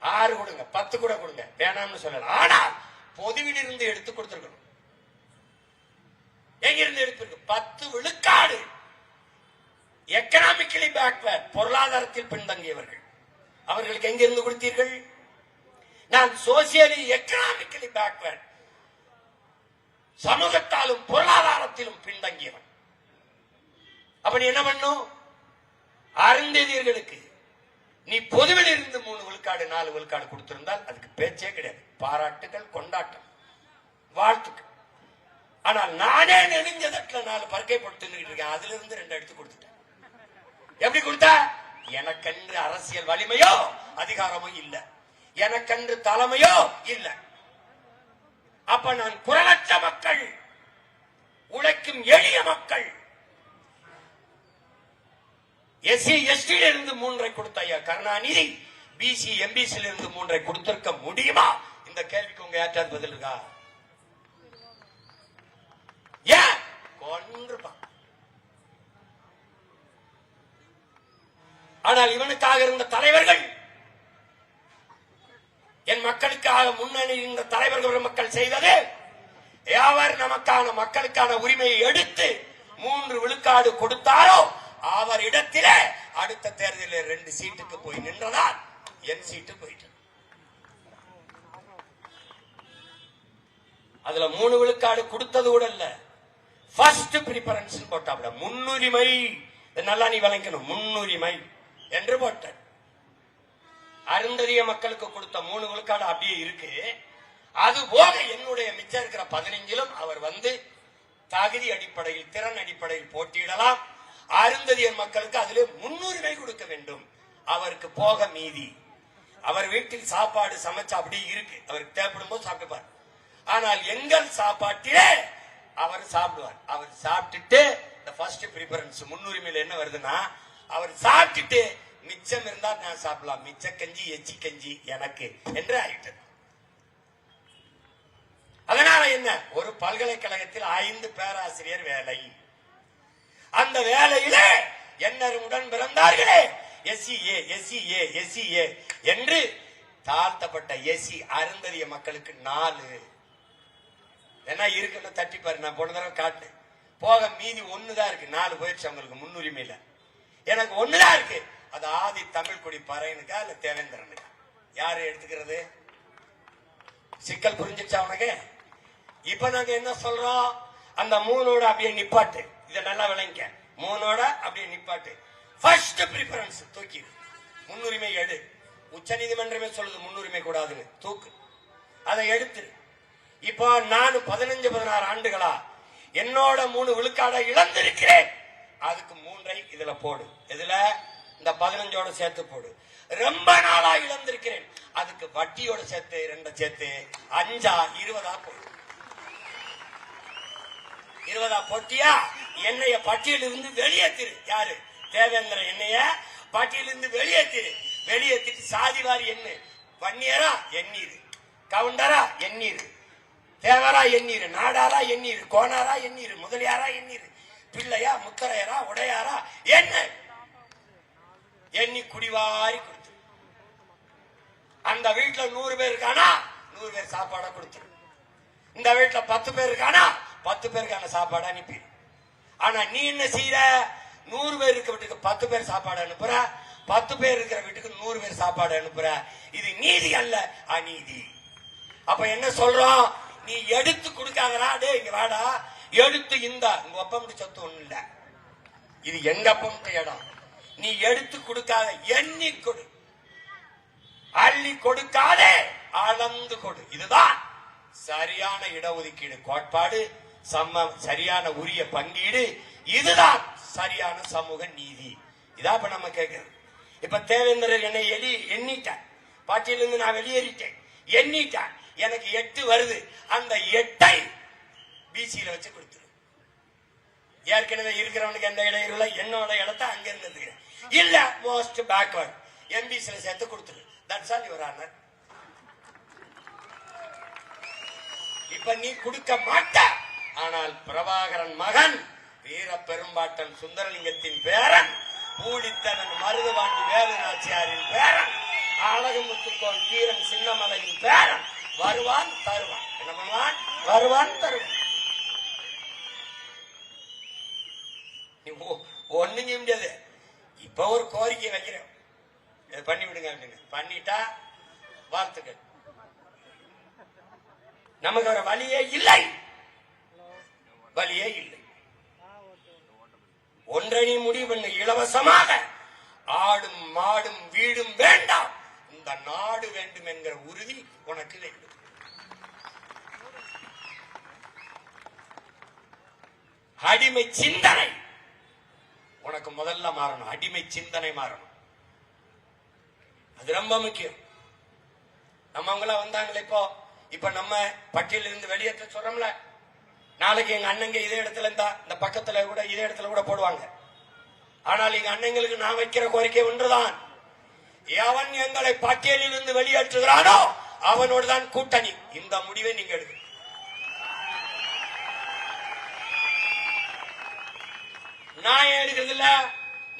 6 கொடுங்க, 10 கூட கொடுங்க, வேணாம்னு சொல்லலாம். ஆனால் பொதுவில் இருந்து எடுத்து கொடுத்திருக்கணும். எங்கிருந்து எடுத்திருக்கு? 10 விழுக்காடு. எக்கனாமிக்கலி பேக்வர்ட், பொருளாதாரத்தில் பின்தங்கியவர்கள், அவர்களுக்கு எங்கிருந்து கொடுத்தீர்கள்? நான் சோசியலி எக்கனாமிக்கலி பேக்வர்ட், சமூகத்தாலும் பொருளாதாரத்திலும் பின்தங்கியவன். அப்ப நீ என்ன பண்ணும்? அருந்ததியர்களுக்கு நீ பொதுவில் இருந்து 3 விழுக்காடு 4 விழுக்காடு கொடுத்திருந்தால் அதுக்கு பேச்சே கிடையாது. பாராட்டுகள், கொண்டாட்டம், வாழ்த்துக்கள். ஆனால் நானே நெடுஞ்சதற்குல 4 பருக்கை போட்டு இருக்கேன், அதுல இருந்து 2 எடுத்து கொடுத்துட்டேன். எப்படி கொடுத்த? எனக்கென்று அரசியல் வலிமையோ அதிகாரமோ இல்ல, எனக்கென்று தலைமையோ இல்ல. அப்ப நான் குரலற்ற மக்கள், உழைக்கும் எளிய மக்கள், எஸ்சி எஸ்டி இருந்து 3 கொடுத்த ஐயா கருணாநிதி பிசி எம்பிசி இருந்து 3 கொடுத்திருக்க முடியுமா? இந்த கேள்விக்கு உங்க யார்ட்டாவது பதில் இருக்கா? ஏன் கொன்றுப்பான்? ஆனால் இவனுக்காக இருந்த தலைவர்கள், என் மக்களுக்காக முன்னணி இருந்த தலைவர்கள் மக்கள் செய்தது, அவர் நமக்கான மக்களுக்கான உரிமையை எடுத்து 3 விழுக்காடு கொடுத்தாரோ அவர் இடத்திலே அடுத்த தேர்தலில் 2 சீட்டுக்கு போய் நின்றதால் என் சீட்டு போயிட்டு. அதுல 3 விழுக்காடு கொடுத்தது கூட இல்ல, ஃபர்ஸ்ட் பிரிபரன்ஸ் போட்டாப்ல, முன்னுரிமை. நல்லா நீ வழங்கணும், முன்னுரிமை என்று போட்ட. அருந்ததிய மக்களுக்கு கொடுத்த 3 விழுக்காடு அப்படியே இருக்கு. அது போக என்னுடைய மிச்சம் இருக்கிற 15லும் அவர் வந்து தகுதி அடிப்படையில், திறன் அடிப்படையில் போட்டியிடலாம். அருந்ததியர் மக்களுக்கு அதிலே முன்னுரிமை கொடுக்க வேண்டும். அவருக்கு போக மீதி. அவர் வீட்டில் சாப்பாடு சமைச்சா அப்படி இருக்கு, அவருக்கு தேவைப்படும் போது சாப்பிட்டுப்பார். ஆனால் எங்கள் சாப்பாட்டிலே அவர் சாப்பிடுவார். அவர் சாப்பிட்டுட்டு இந்த ஃபர்ஸ்ட் பிரிபரன்ஸ் முன்னுரிமையில் என்ன வருதுன்னா, அவர் சாப்பிட்டுட்டு மிச்சம் இருந்தா நான் சாப்பிடலாம், மிச்ச கஞ்சி எச்சி கஞ்சி எனக்கு என்று ஆயிட்டது. அதனால என்ன, ஒரு பல்கலைக்கழகத்தில் 5 பேராசிரியர் வேலை. அந்த வேலையில என்னருடன் பிறந்தார்களே எஸ்சிஏ எஸ்சிஏ எஸ்சிஏ என்று தாழ்த்தப்பட்ட எஸ்சி அருந்ததிய மக்களுக்கு 4 என்ன இருக்குன்னு தட்டிப்பாரு. நான் போன தடவை காட்டு போக மீதி 1 தான் இருக்கு, 4 போயிடுச்சு அவங்களுக்கு முன்னுரிமையில. எனக்கு 1 தான் இருக்கு. அது ஆதி தமிழ் குடி பறையனுக்கா இல்ல தேவேந்திரனுக்கா? யாரு எடுத்துக்கிறது? சிக்கல் புரிஞ்சிச்சா உனக்கு? இப்ப நாங்க என்ன சொல்றோம், அந்த 3ஓட அப்படியே நிப்பாட்டு. இத நல்லா விளங்க, 3ஓட அப்படியே நிப்பாட்டு. ஃபர்ஸ்ட் பிரிபரன்ஸ் தூக்கி முன்னுரிமை எடு. உச்ச நீதிமன்றமே சொல்லுது முன்னுரிமை கூடாதுன்னு, தூக்கு. அதை எடுத்து இப்போ நான் 15-16 ஆண்டுகளா என்னோட 3 விழுக்காட இழந்திருக்கிறேன். அதுக்கு 3ஐ இதுல போடு. இதுல இந்த 15ஓட சேர்த்து போடு. ரொம்ப நாளா இழந்திருக்கிறேன், அதுக்கு வட்டியோட சேர்த்து 2 சேர்த்து 5ஆ 20ஆ போடு. 20ஆ போட்டியா? என்னைய பட்டியலிருந்து வெளியேற்றிரு. யாரு? தேவேந்திர என்னைய பட்டியலிருந்து வெளியேற்றிரு. வெளியேற்றிட்டு சாதிவாரி எண்ணு. வன்னியரா எண்ணீரு, கவுண்டரா எண்ணீரு, தேவரா எண்ணீரு, நாடாரா எண்ணீரு, கோனாரா எண்ணீரு, முதலியாரா எண்ணீரு, பிள்ளையா முத்தரையரா உடையாரா என்ன எண்ணி குடிவாரி கொடுத்து. அந்த வீட்டுல 100 பேர் இருக்கானா 100 பேர் சாப்பாடா கொடுத்துரு. இந்த வீட்டுல 10 பேர் இருக்கானா 10 பேருக்கான சாப்பாடு அனுப்பி. ஆனா நீ என்ன செய்யற? 100 பேர் இருக்க வீட்டுக்கு 10 பேர் சாப்பாடு அனுப்புற, 10 பேர் இருக்கிற வீட்டுக்கு 100 பேர் சாப்பாடு அனுப்புற. இது நீதி அல்ல, அநீதி. அப்ப என்ன சொல்றோம்? நீ எடுத்து கொடுக்காதடா, டே இங்க வாடா, எடுத்து இந்த உங்க அப்பா சொத்து ஒண்ணு இல்ல, இது எங்க அப்பா இடம். நீ எடுத்து கொடுக்காத, எண்ணி கொடு. அள்ளி கொடுக்காதே, அளந்து கொடு. இதுதான் சரியான இடஒதுக்கீடு கோட்பாடு, சரியான உரிய பங்கீடு. இதுதான் சரியான சமூக நீதி. இதான் இப்ப நம்ம கேட்கிறோம். இப்ப தேவேந்திரர் என்னை எண்ணிட்டான், பாட்டியிலிருந்து நான் வெளியேறிட்டேன், எண்ணிட்டான். எனக்கு 8 வருது. அந்த 8ஐ பிசியில வச்சு கொடுத்துரு. ஏற்கனவே இருக்கிறவனுக்கு எந்த இடம் இல்லை, என்னோட இடத்தை அங்க இருந்து இல்ல மோஸ்ட் பேக்வர்ட் எம்பிசில சேர்த்து கொடுத்துரு. That's all your honour. இப்ப நீ கொடுக்க மாட்ட. ஆனால் பிரபாகரன் மகன் வீர பெரும்பாட்டன் சுந்தரலிங்கத்தின் பேரன், பூடித்தனன் மருதுபாண்டி வேலுநாச்சியாரின் பேரன், அழகு முத்துக்கோன் கீரன் சின்னமலையின் பேரன் வருவான் தருவான். என்ன பண்ணுவான்? வருவான் தருவான். ஒண்ணும் செய்ய முடியாது. இப்ப ஒரு கோரிக்கை வைக்கிறேன், பண்ணி விடுங்க அப்படின்னு. பண்ணிட்டா வாழ்த்துக்கள். நமக்கு ஒரு வழியே இல்லை, வழியே இல்லை. ஒன்றனை முடிவு பண்ண, இலவசமாக ஆடும் மாடும் வீடும் வேண்டாம், இந்த நாடு வேண்டும் என்கிற உறுதி உனக்கு வேண்டும். அடிமை சிந்தனை உனக்கு முதல்ல மாறணும். அடிமை சிந்தனை மாறணும். அது ரொம்ப முக்கியம். நம்மவங்கள வந்தாங்களே இப்ப நம்ம பட்டியல இருந்து வெளியேற்ற சொல்றோம்ல, நாளைக்கு எங்க அண்ணங்க இதே இடத்துல இருந்தா இந்த பக்கத்துல கூட இதே இடத்துல கூட போடுவாங்க. ஆனால் எங்க அண்ணங்களுக்கு நான் வைக்கிற கோரிக்கை ஒன்றுதான், எவன் எங்களை பட்டியலில் இருந்து வெளியேற்றுகிறானோ அவனோடு தான் கூட்டணி. இந்த முடிவை நீங்க எடுக்க. நான் எடுக்கிறது இல்ல,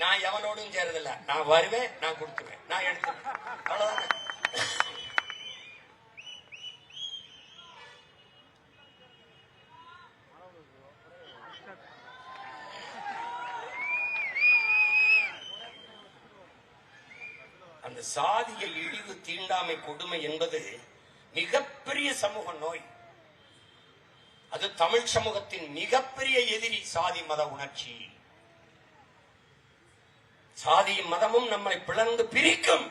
நான் எவனோடும் சேரதில்ல. நான் வருவேன், நான் கொடுத்துவேன், நான் எடுத்துவேன், அவ்வளவுதான். அந்த சாதிய இழிவு தீண்டாமை கொடுமை என்பது மிகப்பெரிய சமூக நோய். அது தமிழ் சமூகத்தின் மிகப்பெரிய எதிரி சாதி மத உணர்ச்சி. சாதியும் மதமும் நம்மை பிளந்து பிரிக்கும்.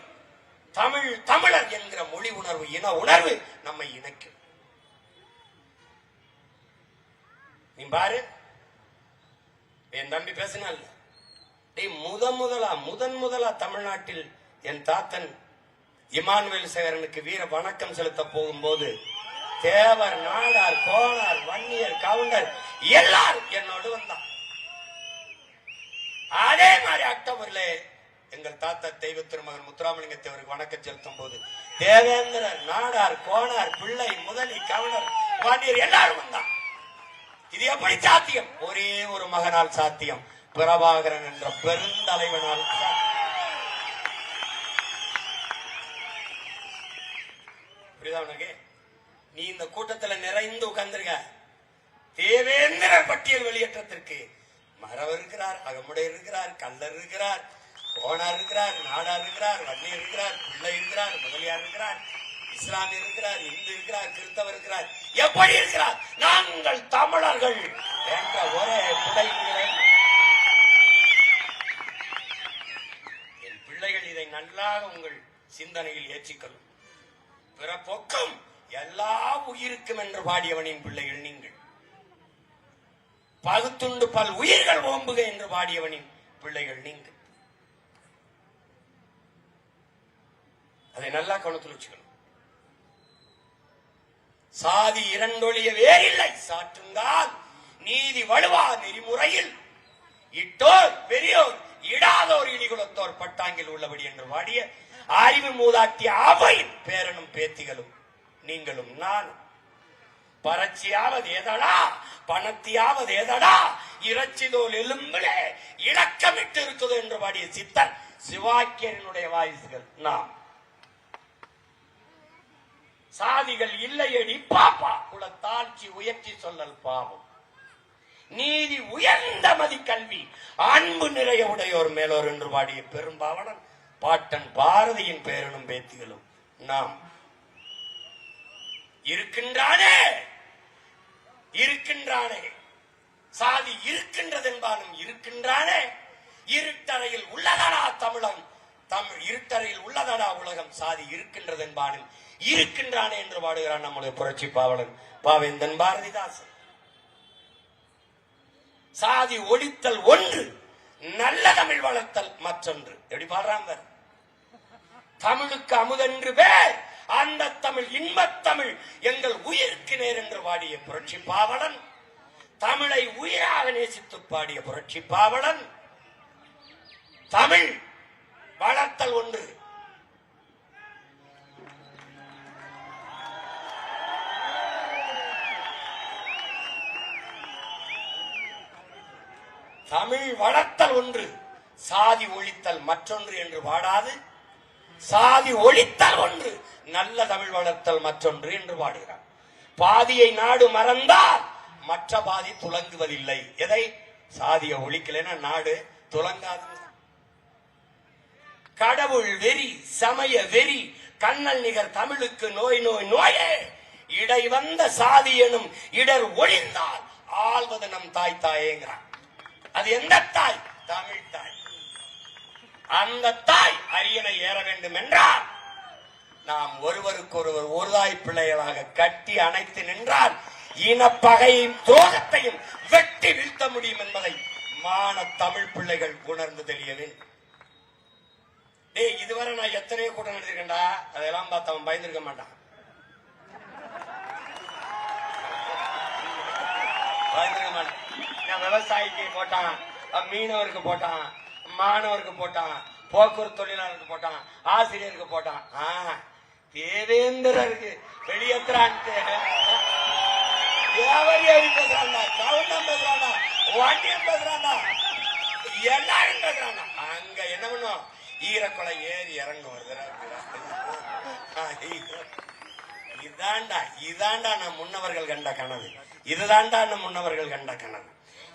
தமிழர் என்கிற மொழி உணர்வு, இன உணர்வு நம்மை இணைக்கும். நீ பாரு, என் தம்பி பேசினால முதன் முதலா தமிழ்நாட்டில் என் தாத்தன் இமானுவேல் சேகரனுக்கு வீர வணக்கம் செலுத்த போகும்போது தேவர், நாடார், கோனார், வன்னியர், கவுண்டர் எல்லாரும் என்னோடு வந்தான். அதே மாதிரி அக்டோபர்ல எங்கள் தாத்தா தெய்வ திருமகன் முத்துராமலிங்க தேவருக்கு வணக்கம் செலுத்தும் போது தேவேந்திரர், நாடார், கோனார், பிள்ளை, முதலி, கவுண்டர், வன்னியர் எல்லாரும் வந்தான். இது எப்படி சாத்தியம்? ஒரே ஒரு மகனால் சாத்தியம், பிரபாகரன் என்ற பெருந்தலைவனால். புரியுதா உனக்கு? நீ இந்த கூட்டத்தில் நிறைந்து உட்கார்ந்திருக்க. தேவேந்திரர் பட்டியல் வெளியேற்றத்திற்கு மறவர் இருக்கிறார், அகமுடை இருக்கிறார், கல்லர் இருக்கிறார், கோனார் இருக்கிறார், நாடார் இருக்கிறார், வன்னியர் இருக்கிறார், பிள்ளை இருக்கிறார், முதலியார் இருக்கிறார், இஸ்லாமிய இருக்கிறார், இந்து இருக்கிறார், கிறிஸ்தவர் இருக்கிறார். எப்படி இருக்கிறார்? நாங்கள் தமிழர்கள் என்ற ஒரே பிள்ளைகளை. என் பிள்ளைகள் இதை நன்றாக உங்கள் சிந்தனையில் ஏற்றிக்கொள்ளும். பிறப்பொக்கும் எல்லா உயிருக்கும் என்று பாடியவனின் பிள்ளைகள் நீங்கள். பகுத்துண்டு பல் உயிர்கள் ஓம்புக என்று பாடியவனின் பிள்ளைகள் நீங்கள். அதை நல்லா கவனத்தில் வச்சுக்கணும். சாதி இரண்டொழிய வேறில்லை, சாற்றுங்கால் நீதி வலுவா நெறிமுறையில் இட்டோர் பெரியோர் இடாதோர் இடிகுலத்தோர் பட்டாங்கில் உள்ளபடி என்று பாடிய அறிவு மூதாட்டிய அவையின் பேரனும் பேத்திகளும் நீங்களும் நானும். பறச்சியாவது ஏதடா, பணத்தியாவது ஏதடா, இறைச்சிதோல் எலும்பிலே இலக்கமிட்டு இருக்குது என்று பாடிய சித்தன் சிவாக்கியனுடைய வாரிசுகள் நாம். சாதிகள் இல்லையடி பாப்பா, குலத்தாட்சி உயர்ச்சி சொல்லல் பாவம். நீதி உயர்ந்த மதி கல்வி அன்பு நிறைய உடையோர் மேலோர் என்று பாடிய பெரும்பாவனன் பாட்டன் பாரதியின் பேரனும் பேத்திகளும் நாம். இருக்கின்றானே சாதி இருக்கின்றது என்பாலும் இருக்கின்றானே. இருட்டறையில் உள்ளதடா தமிழம், இருட்டறையில் உள்ளதடா உலகம், சாதி இருக்கின்றது என்பாலும் இருக்கின்றானே என்று பாடுகிறான் நம்முடைய புரட்சி பாவலன் பாவேந்தன் பாரதிதாசன். சாதி ஒழித்தல் ஒன்று, நல்ல தமிழ் வளர்த்தல் மற்றொன்று. எப்படி பாடுறாங்க? தமிழுக்கு அமுதென்று பேர், அந்த தமிழ் இன்பத் தமிழ் எங்கள் உயிருக்கு நேர் என்று பாடிய புரட்சி பாவலன், தமிழை உயிராக நேசித்து பாடிய புரட்சி பாவலன். தமிழ் வளர்த்தல் ஒன்று, தமிழ் வளர்த்தல் ஒன்று, சாதி ஒழித்தல் மற்றொன்று என்று பாடாது, சாதி ஒழித்தல் ஒன்று, நல்ல தமிழ் வளர்த்தல் மற்றொன்று என்று பாடுகிறார். பாதியை நாடு மறந்தால் மற்ற பாதி துலங்குவதில்லை. எதை? சாதியை ஒழிக்கலைன்னா நாடு துலங்காது. கடவுள் வெறி, சமய வெறி, கண்ணல் நிகர் தமிழுக்கு நோய் நோய் நோயே. இடை வந்த சாதி எனும் இடர் ஒழிந்தால் ஆள்வது நம் தாய் தாயேங்கிறான். அது எந்த தாய்? தமிழ் தாய். அந்த தாய் அரியணை ஏற வேண்டும் என்றால் நாம் ஒருவருக்கொருவர் ஒரு தாய் பிள்ளைகளாக கட்டி அணைத்து நின்றால் இனப்பகையும் துரோகத்தையும் வெட்டி வீழ்த்த முடியும் என்பதை மான தமிழ் பிள்ளைகள் உணர்ந்து தெரிய வேண்டும். இதுவரை நான் எத்தனையோ கூட்டம் நடத்திருக்கேன்டா, அதெல்லாம் பார்த்து அவன் பயந்துருக்க மாட்டான். விவசாயிக்கு போட்டான், மீனவருக்கு போட்டான், மாணவருக்கு போட்டான், போக்குவரத்து தொழிலாளருக்கு போட்டான், ஆசிரியருக்கு போட்டான். தேவேந்திரருக்கு வெளியேற்றான், பேசுறாண்டா, கவுண்டம் பேசுறாண்டா, வாண்டியம் பேசுறாண்டா, எல்லாரும் பேசுறாண்டா. அங்க என்ன பண்ணும்? ஈரக்குலை ஏறி இறங்க வருது. இதாண்டா நம் முன்னவர்கள் கண்ட கனவு. இதுதாண்டா நம் முன்னவர்கள் கண்ட கனவு.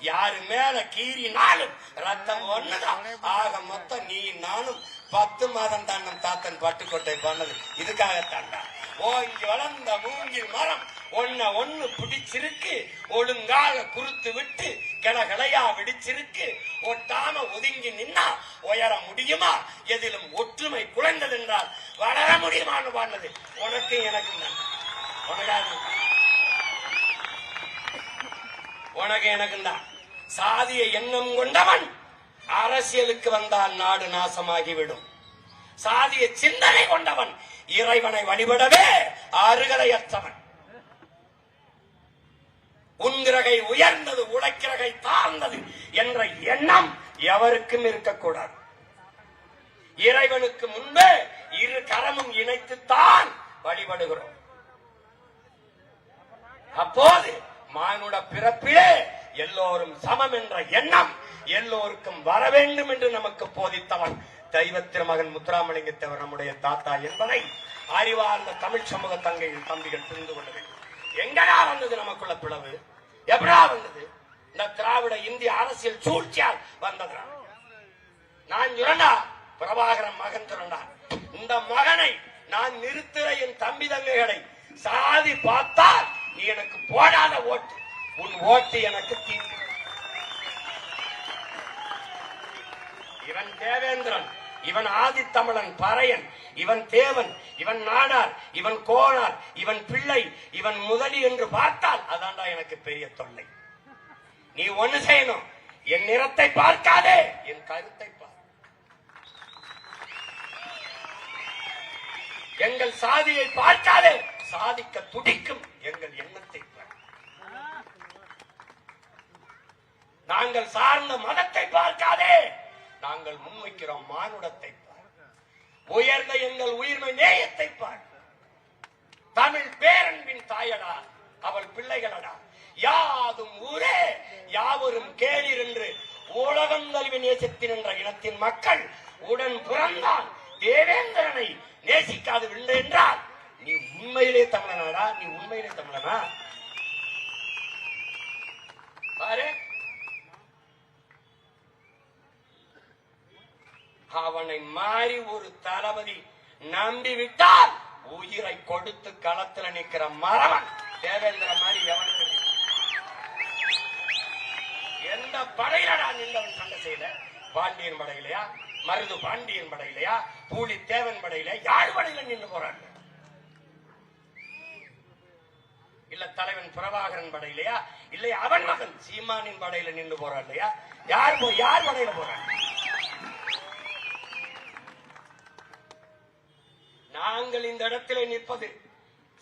யாரு மேல கீறினாலும் ரத்தம் ஒண்ணுதான். ஆக மொத்தம் நீ நானும் 10 மாதம் தான் நம் தாத்தன் பட்டுக்கோட்டை பண்ணது இதுக்காகத்தாண்டா. ஓங்கி வளர்ந்த மூங்கில் மரம் ஒண்ணு பிடிச்சிருக்கு, ஒழுங்காக குறுத்து விட்டு கிளகளையா விடிச்சிருக்கு. ஒட்டாம ஒதுங்கி நின்னா உயர முடியுமா? எதிலும் ஒற்றுமை குறைந்தது என்றால் வளர முடியுமான்னு பாண்டது உனக்கு எனக்கு உனக்கு எனக்கு தான். சாதிய எண்ணம் கொண்டவன் அரசியலுக்கு வந்தால் நாடு நாசமாகிவிடும். சாதிய சிந்தனை கொண்டவன் இறைவனை வழிபடவே அருகதையற்றவன். உன்கிரகை உயர்ந்தது, உழைக்கிறகை தாழ்ந்தது என்ற எண்ணம் எவருக்கும் இருக்கக்கூடாது. இறைவனுக்கு முன்பே இரு கரமும் இணைத்துத்தான் வழிபடுகிறோம். அப்போது மானுட பிறப்பிலே எல்லோரும் சமம் என்ற எண்ணம் எல்லோருக்கும் வர வேண்டும் என்று நமக்கு போதித்தவன் தெய்வ திருமகன் முத்துராமலிங்க தேவர் நம்முடைய தாத்தா என்பதை அறிவார்ந்த தமிழ் சமூக தங்கைகள் தம்பிகள் புரிந்து கொள்ள வேண்டும். எங்கடா வந்தது நமக்குள்ள பிளவு? எப்படா வந்தது? இந்த திராவிட இந்திய அரசியல் சூழ்ச்சியால் வந்ததா? நான் சுரண்டா, பிரபாகரன் மகன் சுரண்டா. இந்த மகனை நான் நிறுத்துற என் தம்பி தங்கைகளை சாதி பார்த்தால் நீ எனக்கு போடாத ஓட்டு, உன் ஓட்டு எனக்கு தீங்கு. இவன் தேவேந்திரன், இவன் ஆதித்தமிழன் பறையன், இவன் தேவன், இவன் நாடார், இவன் கோணார், இவன் பிள்ளை, இவன் முதலி என்று பார்த்தால் அதான்டா எனக்கு பெரிய தொல்லை. நீ ஒண்ணு செய்யணும், என் நிறத்தை பார்க்காதே, என் கருத்தை பார். எங்கள் சாதியை பார்க்காதே, சாதிக்க துடிக்கும் எங்கள் எண்ணத்தை பார். நாங்கள் சார்ந்த மதத்தை பார்க்காதே, நாங்கள் முன்வைக்கிறோம் மானுடத்தை பார். உயர்ந்த எங்கள் உயிர்மை நேயத்தை பார். தமிழ் பேரன்பின் தாயடா, அவள் பிள்ளைகளடா. யாதும் ஊரே யாவரும் கேளீர் என்று உலகம் தழுவி நேசித்தின் என்ற இனத்தின் மக்கள் உடன் பிறந்தான் தேவேந்திரனை நேசிக்காது வில்லை என்றால் நீ உண்மையிலே தமிழனாடா? நீ உண்மையிலே தமிழனா? பாரு, அவனை மாறி ஒரு தளபதி நம்பிவிட்டால் உயிரை கொடுத்து களத்தில் நிற்கிற மரவன் தேவேந்திர மாதிரி எவனுக்கு எந்த படையிலடா நின்றவன் சண்டை செய்யல? பாண்டியன் படையிலையா, மருது பாண்டியன் படையிலையா, பூலி தேவன் படையில, யார் படையில நின்று போறாங்க? இல்ல தலைவன் பிரபாகரன் படையிலையா, இல்லை அவன் மகன் சீமானின் படையில நின்று போறான் இல்லையா? யார் படையில போறாங்க? நாங்கள் இந்த இடத்திலே நிற்பது,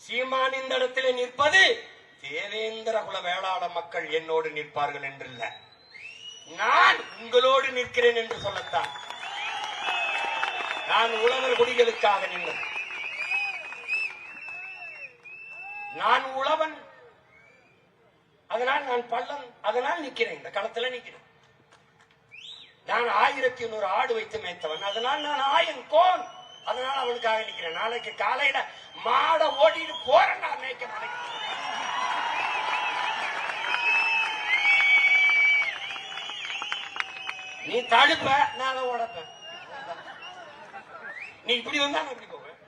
சீமான் இந்த இடத்திலே நிற்பது தேவேந்திர குல வேளாள மக்கள் என்னோடு நிற்பார்கள் என்றில்ல, நான் உங்களோடு நிற்கிறேன் என்று சொல்லத்தான். நான் உழவர் குடிகளுக்காக நின்றேன். நான் உழவன், அதனால் நான் பள்ளம், அதனால் நிற்கிறேன், இந்த களத்தில் நிற்கிறேன். நான் 1100 ஆடு வைத்து மேய்த்தவன், அதனால் நான் ஆயன் கோன், அதனால அவனுக்காக நிக்கிறேன். நாளைக்கு காலையில மாட ஓடிட்டு போறேன், நான் மேய்க்க மாட்டேன். நீ தடுப்ப, நான் அதை உடப்பேன். நீ இப்படி வந்தா நான் இப்படி போவேன்,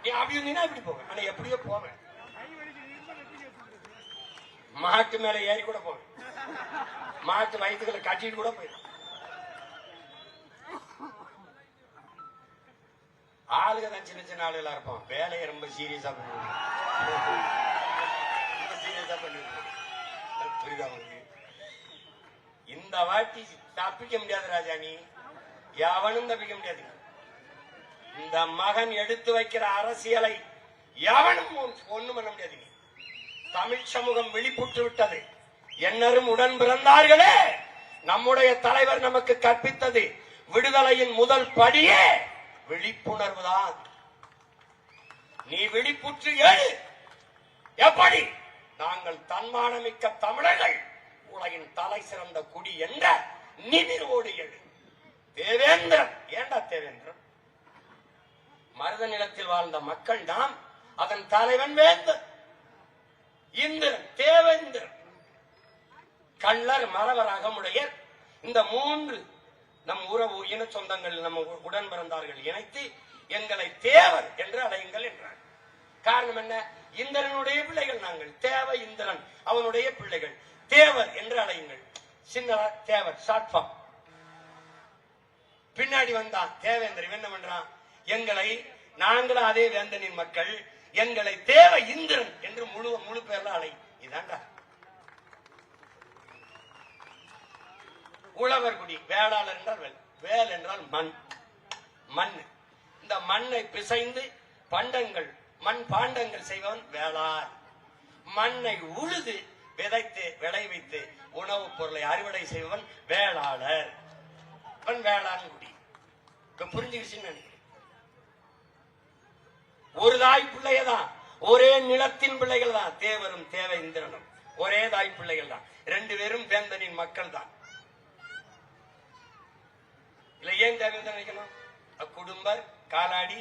நீ அப்படி வந்தீங்கன்னா இப்படி போவேன். ஆனா எப்படியோ போவேன். மாட்டு மேல ஏறி கூட போவேன், மாட்டு வயிற்றுகளை கட்டிட்டு கூட போயிடும். ஆளுக தான் சின்ன சின்ன ஆளுகளா இருப்போம், வேலையை ரொம்ப சீரியஸா பண்ணுவோம். புரியுதா உங்களுக்கு? இந்த வாட்டி தப்பிக்க முடியாது ராஜா, நீ எவனும் தப்பிக்க முடியாது. இந்த மகன் எடுத்து வைக்கிற அரசியலை எவனும் ஒண்ணும் பண்ண முடியாது. தமிழ் சமூகம் விழிப்புற்று விட்டது. என்னரும் உடன் பிறந்தார்களே, நம்முடைய தலைவர் நமக்கு கற்பித்தது விடுதலையின் முதல் படியே விழிப்புணர்வு தான். நீ விழிப்புற்று எழு. எப்படி? நாங்கள் தன்மானமிக்க தமிழர்கள், உலகின் தலை சிறந்த குடி என்ற நிமிரோடு எழு. தேவேந்திரன், ஏண்டா தேவேந்திரன்? மருத நிலத்தில் வாழ்ந்த மக்கள் நாம், அதன் தலைவன் வேந்தன் இந்திரன், தேவேந்திரன். கள்ளர், மறவர், அகமுடையர், இந்த 3 நம் உறவு இன சொந்தங்கள், நம்ம உடன் பிறந்தார்கள் இணைத்து எங்களை தேவர் என்று அழையுங்கள் என்றார். காரணம் என்ன? இந்திரனுடைய பிள்ளைகள் நாங்கள், தேவ இந்திரன் அவனுடைய பிள்ளைகள், தேவர் என்று அழையுங்கள். சின்ன தேவர், ஷார்ட் ஃபார்ம். பின்னாடி வந்தான் தேவேந்திரன், என்ன பண்றான்? எங்களை, நாங்களும் அதே வேந்தனின் மக்கள், எங்களை தேவ இந்திரன் என்று முழு பேர்ல அலை. இதாண்டா உழவர் குடி. வேளாளர் என்றால் வேல் என்றால் மண், மண். இந்த மண்ணை பிசைந்து பண்டங்கள், மண் பாண்டங்கள் செய்வன் வேளாளர். மண்ணை உழுது விதைத்து விளைவித்து உணவுப் பொருளை அறுவடை செய்வன் வேளாளர். வேளாண் குடி. புரிஞ்சுக்கிச்சுன்னு நினைக்கிறேன். ஒரு தாய் பிள்ளையதான், ஒரே நிலத்தின் பிள்ளைகள் தான். தேவரும் தேவ இந்திரனும் ஒரே தாய் பிள்ளைகள் தான். 2 பேரும் வேந்தனின் மக்கள் தான். இல்ல ஏன் தேவேந்திரன் நினைக்கணும்? குடும்பர், காலாடி,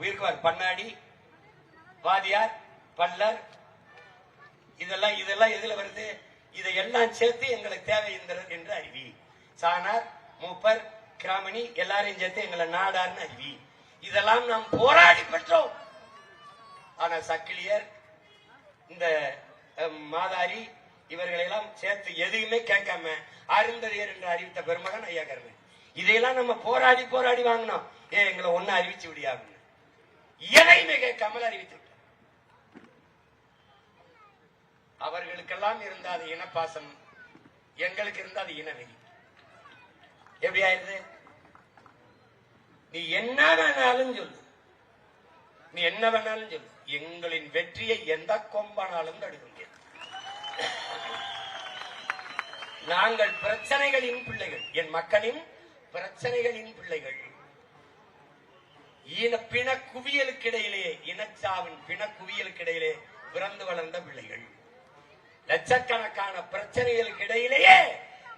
வீர்க்குவார், பண்ணாடி, வாதியார், பல்லர், இதெல்லாம் எதுல வருது? இதையெல்லாம் சேர்த்து எங்களுக்கு தேவை இந்திரன் என்று அறிவி. சானார், மூப்பர், கிராமணி எல்லாரையும் சேர்த்து எங்களை நாடார்னு அறிவி. இதெல்லாம் நாம் போராடி பெற்றோம். ஆனா சக்கிலியர், இந்த மாதாரி, இவர்களெல்லாம் சேர்த்து எதையுமே கேட்காம அருந்ததியர் என்று அறிவித்த பெருமகன் ஐயா கருணை. இதையெல்லாம் நம்ம போராடி போராடி வாங்கினோம். எங்களை ஒண்ணு அறிவிச்சு விடியா, எதையுமே கேட்காமல் அறிவித்து விட்டோம். அவர்களுக்கெல்லாம் இருந்த அது இனப்பாசம், எங்களுக்கு இருந்த அது இனவெறி. எப்படி ஆயிருது? நீ என்ன வேணாலும் சொல்லு, நீ என்ன வேணாலும் சொல்லு, எங்களின் வெற்றியை எந்த கொம்பானாலும் தடுக்க முடியாது. நாங்கள் பிரச்சனைகளின் பிள்ளைகள், என் மக்களின் பிரச்சனைகளின் பிள்ளைகள். பிண குவியலுக்கிடையிலே, இனச்சாவின் பிண குவியலுக்கிடையிலே பிறந்து வளர்ந்த பிள்ளைகள். லட்சக்கணக்கான பிரச்சனைகளுக்கு இடையிலேயே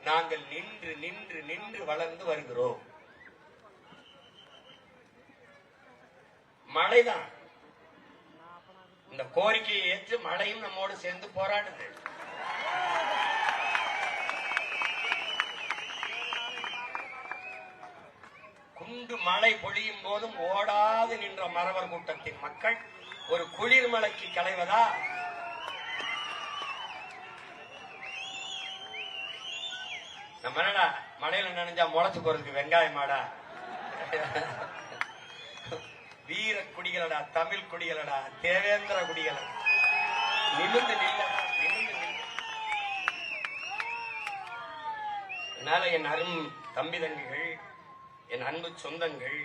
நாங்கள் நின்று நின்று நின்று வளர்ந்து வருகிறோம். மழைதான் இந்த கோரிக்கையை ஏற்று மழையும் நம்மோடு சேர்ந்து போராடுது. குண்டு மழை பொழியும் போதும் ஓடாது நின்ற மறவர் கூட்டத்தின் மக்கள் ஒரு குளிர் மலைக்கு களைவதா? நம்ம என்னடா மழையில நனைஞ்சா முளைச்சு போறதுக்கு வெங்காயமாடா? வீர குடிகளடா, தமிழ் குடிகளடா, தேவேந்திர குடிகளடா. நிமிர்ந்து நில்ல, நிமிர்ந்து நில்ல. அதனால என் அரும் தம்பி தங்கிகள், என் அன்பு சொந்தங்கள்,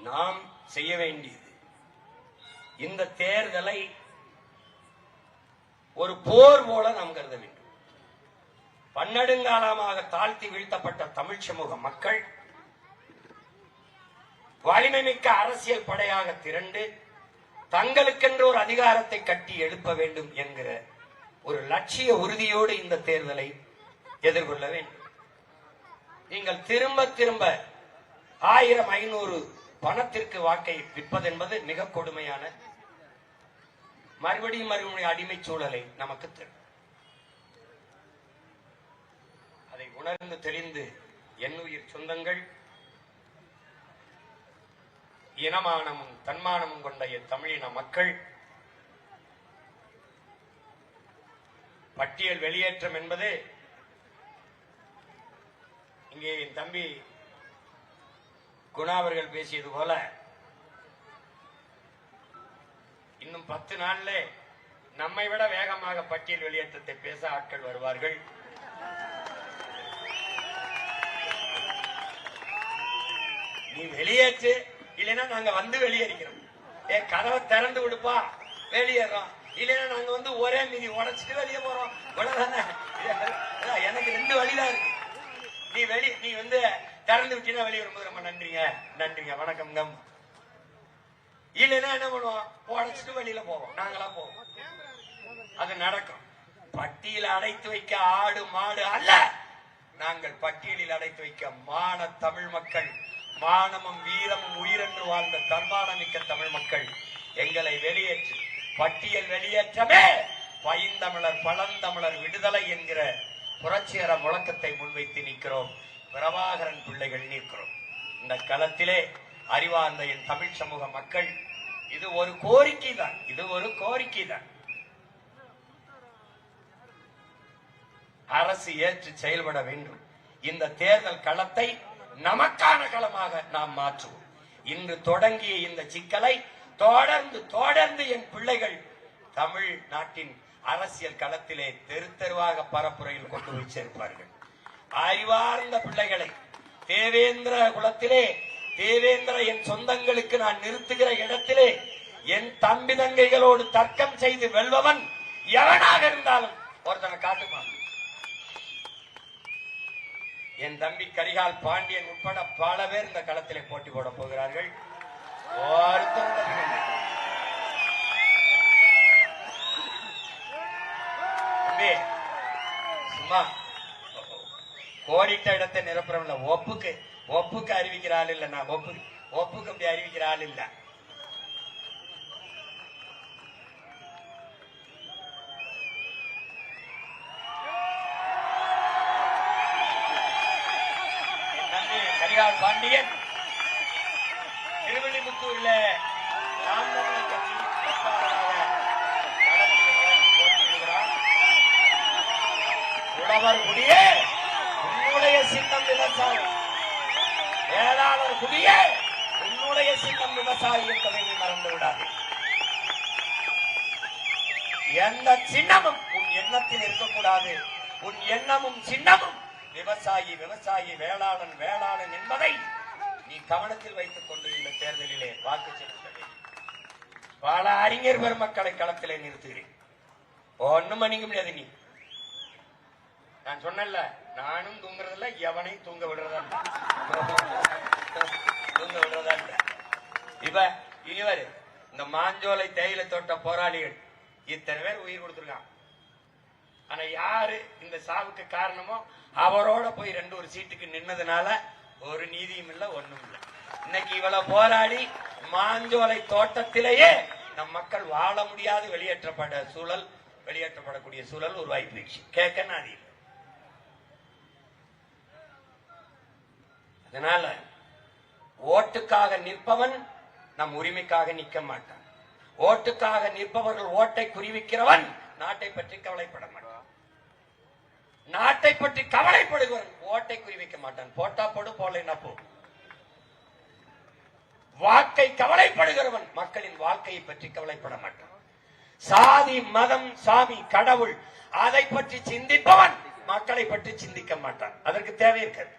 நாம் செய்ய வேண்டியது இந்த தேர்தலை ஒரு போர் போல நாம் கருத வேண்டும். பன்னெடுங்காலமாக தாழ்த்தி வீழ்த்தப்பட்ட தமிழ் சமூக மக்கள் வலிமை மிக்க அரசியல் படையாக திரண்டு தங்களுக்கென்று ஒரு அதிகாரத்தை கட்டி எழுப்ப வேண்டும் என்கிற ஒரு லட்சிய உறுதியோடு இந்த தேர்தலை எதிர்கொள்ள வேண்டும். நீங்கள் திரும்ப திரும்ப 1000-500 பணத்திற்கு வாக்கை விற்பது என்பது மிக கொடுமையான மறுபடியும் அடிமை சூழலை நமக்கு தரும். அதை உணர்ந்து தெளிந்து என்னுயிர் சொந்தங்கள், இனமானமும் தன்மானமும் கொண்ட தமிழின மக்கள் பட்டியல் வெளியேற்றம் என்பது இங்கே என் தம்பி குணா அவர்கள் பேசியது போல இன்னும் 10 நாள்ல நம்மை விட வேகமாக பட்டியல் வெளியேற்றத்தை பேச ஆட்கள் வருவார்கள். நீ வெளியேற்று, இல்லைன்னா நாங்க வந்து வெளியேறிக்கிறோம். கதவை திறந்து விடுப்பா, வெளியேறோம். இல்லைன்னா நாங்க ஒரே மீதி உடைச்சிட்டு வெளியே போறோம். எனக்கு 2 வழிதான் இருக்கு. நீ திறந்து விட்டீங்கன்னா வெளியே வரும்போது ரொம்ப நன்றிங்க வணக்கம்ங்க. இல்லைன்னா என்ன பண்ணுவோம், உடைச்சிட்டு வெளியில போவோம், நாங்களா போவோம். அது நடக்கும். பட்டியல் அடைத்து வைக்க ஆடு மாடு அல்ல, நாங்கள் பட்டியலில் அடைத்து வைக்க மான தமிழ் மக்கள், மானமும் வீரமும் உயிரென்று வாழ்ந்த தன்மானமிக்க தமிழ் மக்கள். எங்களை வெளியேற்று. பட்டியல் வெளியேற்றமே பைந்தமிழர் பழந்தமிழர் விடுதலை என்கிற புரட்சிகர முழக்கத்தை முன்வைத்து நிற்கிறோம். பிரபாகரன் பிள்ளைகள் நிற்கிறோம். இந்த களத்திலே அறிவார்ந்த என் தமிழ் சமூக மக்கள், இது ஒரு கோரிக்கை தான். அரசு ஏற்று செயல்பட வேண்டும். இந்த தேர்தல் களத்தை நமக்கான களமாக நாம் மாற்றுவோம். இன்று தொடங்கிய இந்த சிக்கலை தொடர்ந்து என் பிள்ளைகள் தமிழ் நாட்டின் அரசியல் களத்திலே தெருவாக பரப்புரையில் கொண்டு போய் சேர்ப்பார்கள். அறிவார்ந்த பிள்ளைகளை தேவேந்திர குலத்திலே, தேவேந்திர என் சொந்தங்களுக்கு நான் நிறுத்துகிற இடத்திலே என் தம்பி தங்கைகளோடு தர்க்கம் செய்து வெல்பவன் எவனாக இருந்தாலும் ஒருத்தனை காட்டுமா. என் தம்பி கரிகால் பாண்டியன் உட்பட பல பேர் இந்த களத்திலே போட்டி போட போகிறார்கள். சும்மா கோடிட்ட இடத்தை நிரப்புறம் இல்ல, ஒப்புக்கு அறிவிக்கிற ஆள் இல்ல. நான் ஒப்புக்கு அப்படி அறிவிக்கிற ஆள் இல்ல. கரிகால் பாண்டியன் திருவள்ளிபுத்தூர்ல உழவர் குடியே உன்னுடைய சின்னம் விவசாயி, வேளாளர் குடியே உன்னுடைய சின்னம் விவசாயி என்பதை நீ மறந்து விடாது. எந்த சின்னமும் உன் எண்ணத்தில் இருக்கக்கூடாது. உன் எண்ணமும் சின்னமும் விவசாயி விவசாயி, வேளாளன் வேளாளன் என்பதை நீ கவனத்தில் வைத்துக் கொண்டு இந்த தேர்தலிலே வாக்கு செலுத்த வேண்டும். பல அறிஞர் பெருமக்களை களத்திலே நிறுத்துகிறேன். ஒண்ணும் பண்ணிக்க முடியாது. நீ நான் சொன்னல, நானும் தூங்குறதில்ல, எவனையும் தூங்க விடுறதா இப்ப இவர் இந்த மாஞ்சோலை தேயிலை தோட்ட போராளிகள் இத்தனை பேர் உயிர் கொடுத்திருக்கான். ஆனா யாரு இந்த சாவுக்கு காரணமோ அவரோட போய் 2 சீட்டுக்கு நின்னதுனால ஒரு நீதியும் இல்ல, ஒண்ணும் இல்ல. இன்னைக்கு இவ்வளவு போராடி மாஞ்சோலை தோட்டத்திலேயே நம் மக்கள் வாழ முடியாது வெளியேற்றப்படக்கூடிய சூழல் உருவாகி கேட்க நாதி. அதனால ஓட்டுக்காக நிற்பவன் நம் உரிமைக்காக நிற்க மாட்டான். ஓட்டுக்காக நிற்பவர்கள் ஓட்டை குறிவிக்கிறவன் நாட்டை பற்றி கவலைப்பட மாட்டான். நாட்டை பற்றி கவலைப்படுகிறவன் ஓட்டை குறிவிக்க மாட்டான். போட்டா போடு, போடலைன்னா போ. வாக்கை கவலைப்படுகிறவன் மக்களின் வாழ்க்கையை பற்றி கவலைப்பட மாட்டான். சாதி மதம் சாமி கடவுள் அதை பற்றி சிந்திப்பவன் மக்களை பற்றி சிந்திக்க மாட்டான். அதற்கு தேவை இருக்காது.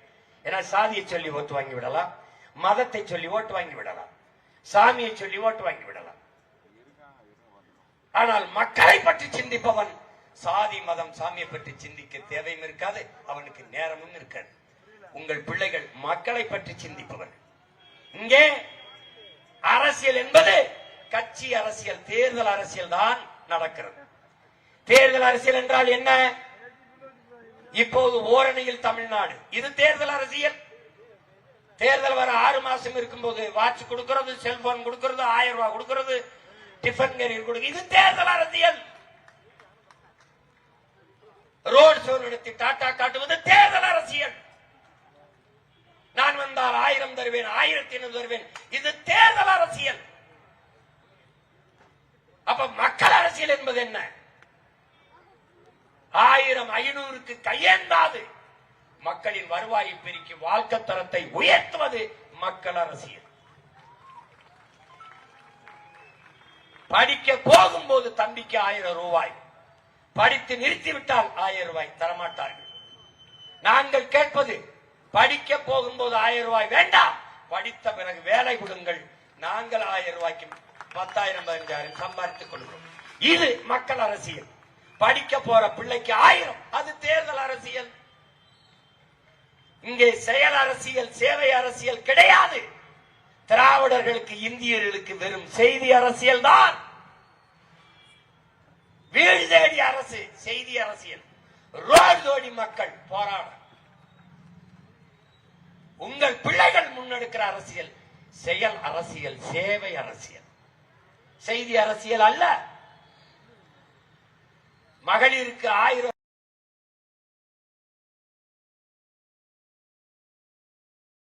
ஏன்னா சாதியை சொல்லி ஓட்டு வாங்கி விடலாம், மதத்தை சொல்லி ஓட்டு வாங்கி விடலாம். சாமியை சொல்லி ஓட்டு வாங்கி விடலாம். ஆனால் மக்களை பற்றி சிந்திப்பவன் சாதி மதம் சாமியை பற்றி சிந்திக்க தேவையும் இருக்காது, அவனுக்கு நேரமும் இருக்காது. உங்கள் பிள்ளைகள் மக்களை பற்றி சிந்திப்பவன். இங்கே அரசியல் என்பது கட்சி அரசியல், தேர்தல் அரசியல் தான் நடக்கிறது. தேர்தல் அரசியல் என்றால் என்ன? இப்போது ஓரணியில் தமிழ்நாடு, இது தேர்தல் அரசியல். தேர்தல் வர 6 மாசம் இருக்கும்போது வாட்ச் கொடுக்கிறது, செல்போன் கொடுக்கிறது, 1000 ரூபாய் கொடுக்கிறது, டிஃபன் கேரியர் கொடுக்கிறது, இது தேர்தல் அரசியல். ரோட் ஷோ நடத்தி டாடா காட்டுவது தேர்தல் அரசியல். நான் வந்தால் 1000 தருவேன், 1500 தருவேன், இது தேர்தல் அரசியல். அப்ப மக்கள் அரசியல் என்பது என்ன? 1000 500க்கு கையேந்தாது மக்களின் வருவாயை பெருக்கி வாழ்க்கை தரத்தை உயர்த்துவது மக்கள் அரசியல். படிக்க போகும்போது தம்பிக்கு 1000 ரூபாய், படித்து நிறுத்திவிட்டால் 1000 ரூபாய் தரமாட்டார்கள். நாங்கள் கேட்பது, படிக்க போகும்போது 1000 ரூபாய் வேண்டாம், படித்த பிறகு வேலை கொடுங்கள், நாங்கள் 1000 ரூபாய்க்கு 10,000 15,000 சம்பாதித்துக் கொள்கிறோம். இது மக்கள் அரசியல். படிக்க போற பிள்ளைக்கு 1000, அது தேர்தல் அரசியல். இங்கே செயல் அரசியல், சேவை அரசியல் கிடையாது. திராவிடர்களுக்கு இந்தியர்களுக்கு வெறும் செய்தி அரசியல் தான். வீடு தேடி அரசு, செய்தி அரசியல், ரோடு தேடி மக்கள் போராட. உங்கள் பிள்ளைகள் முன்னெடுக்கிற அரசியல் செயல் அரசியல், சேவை அரசியல், செய்தி அரசியல் அல்ல. மகளிருக்கு 1000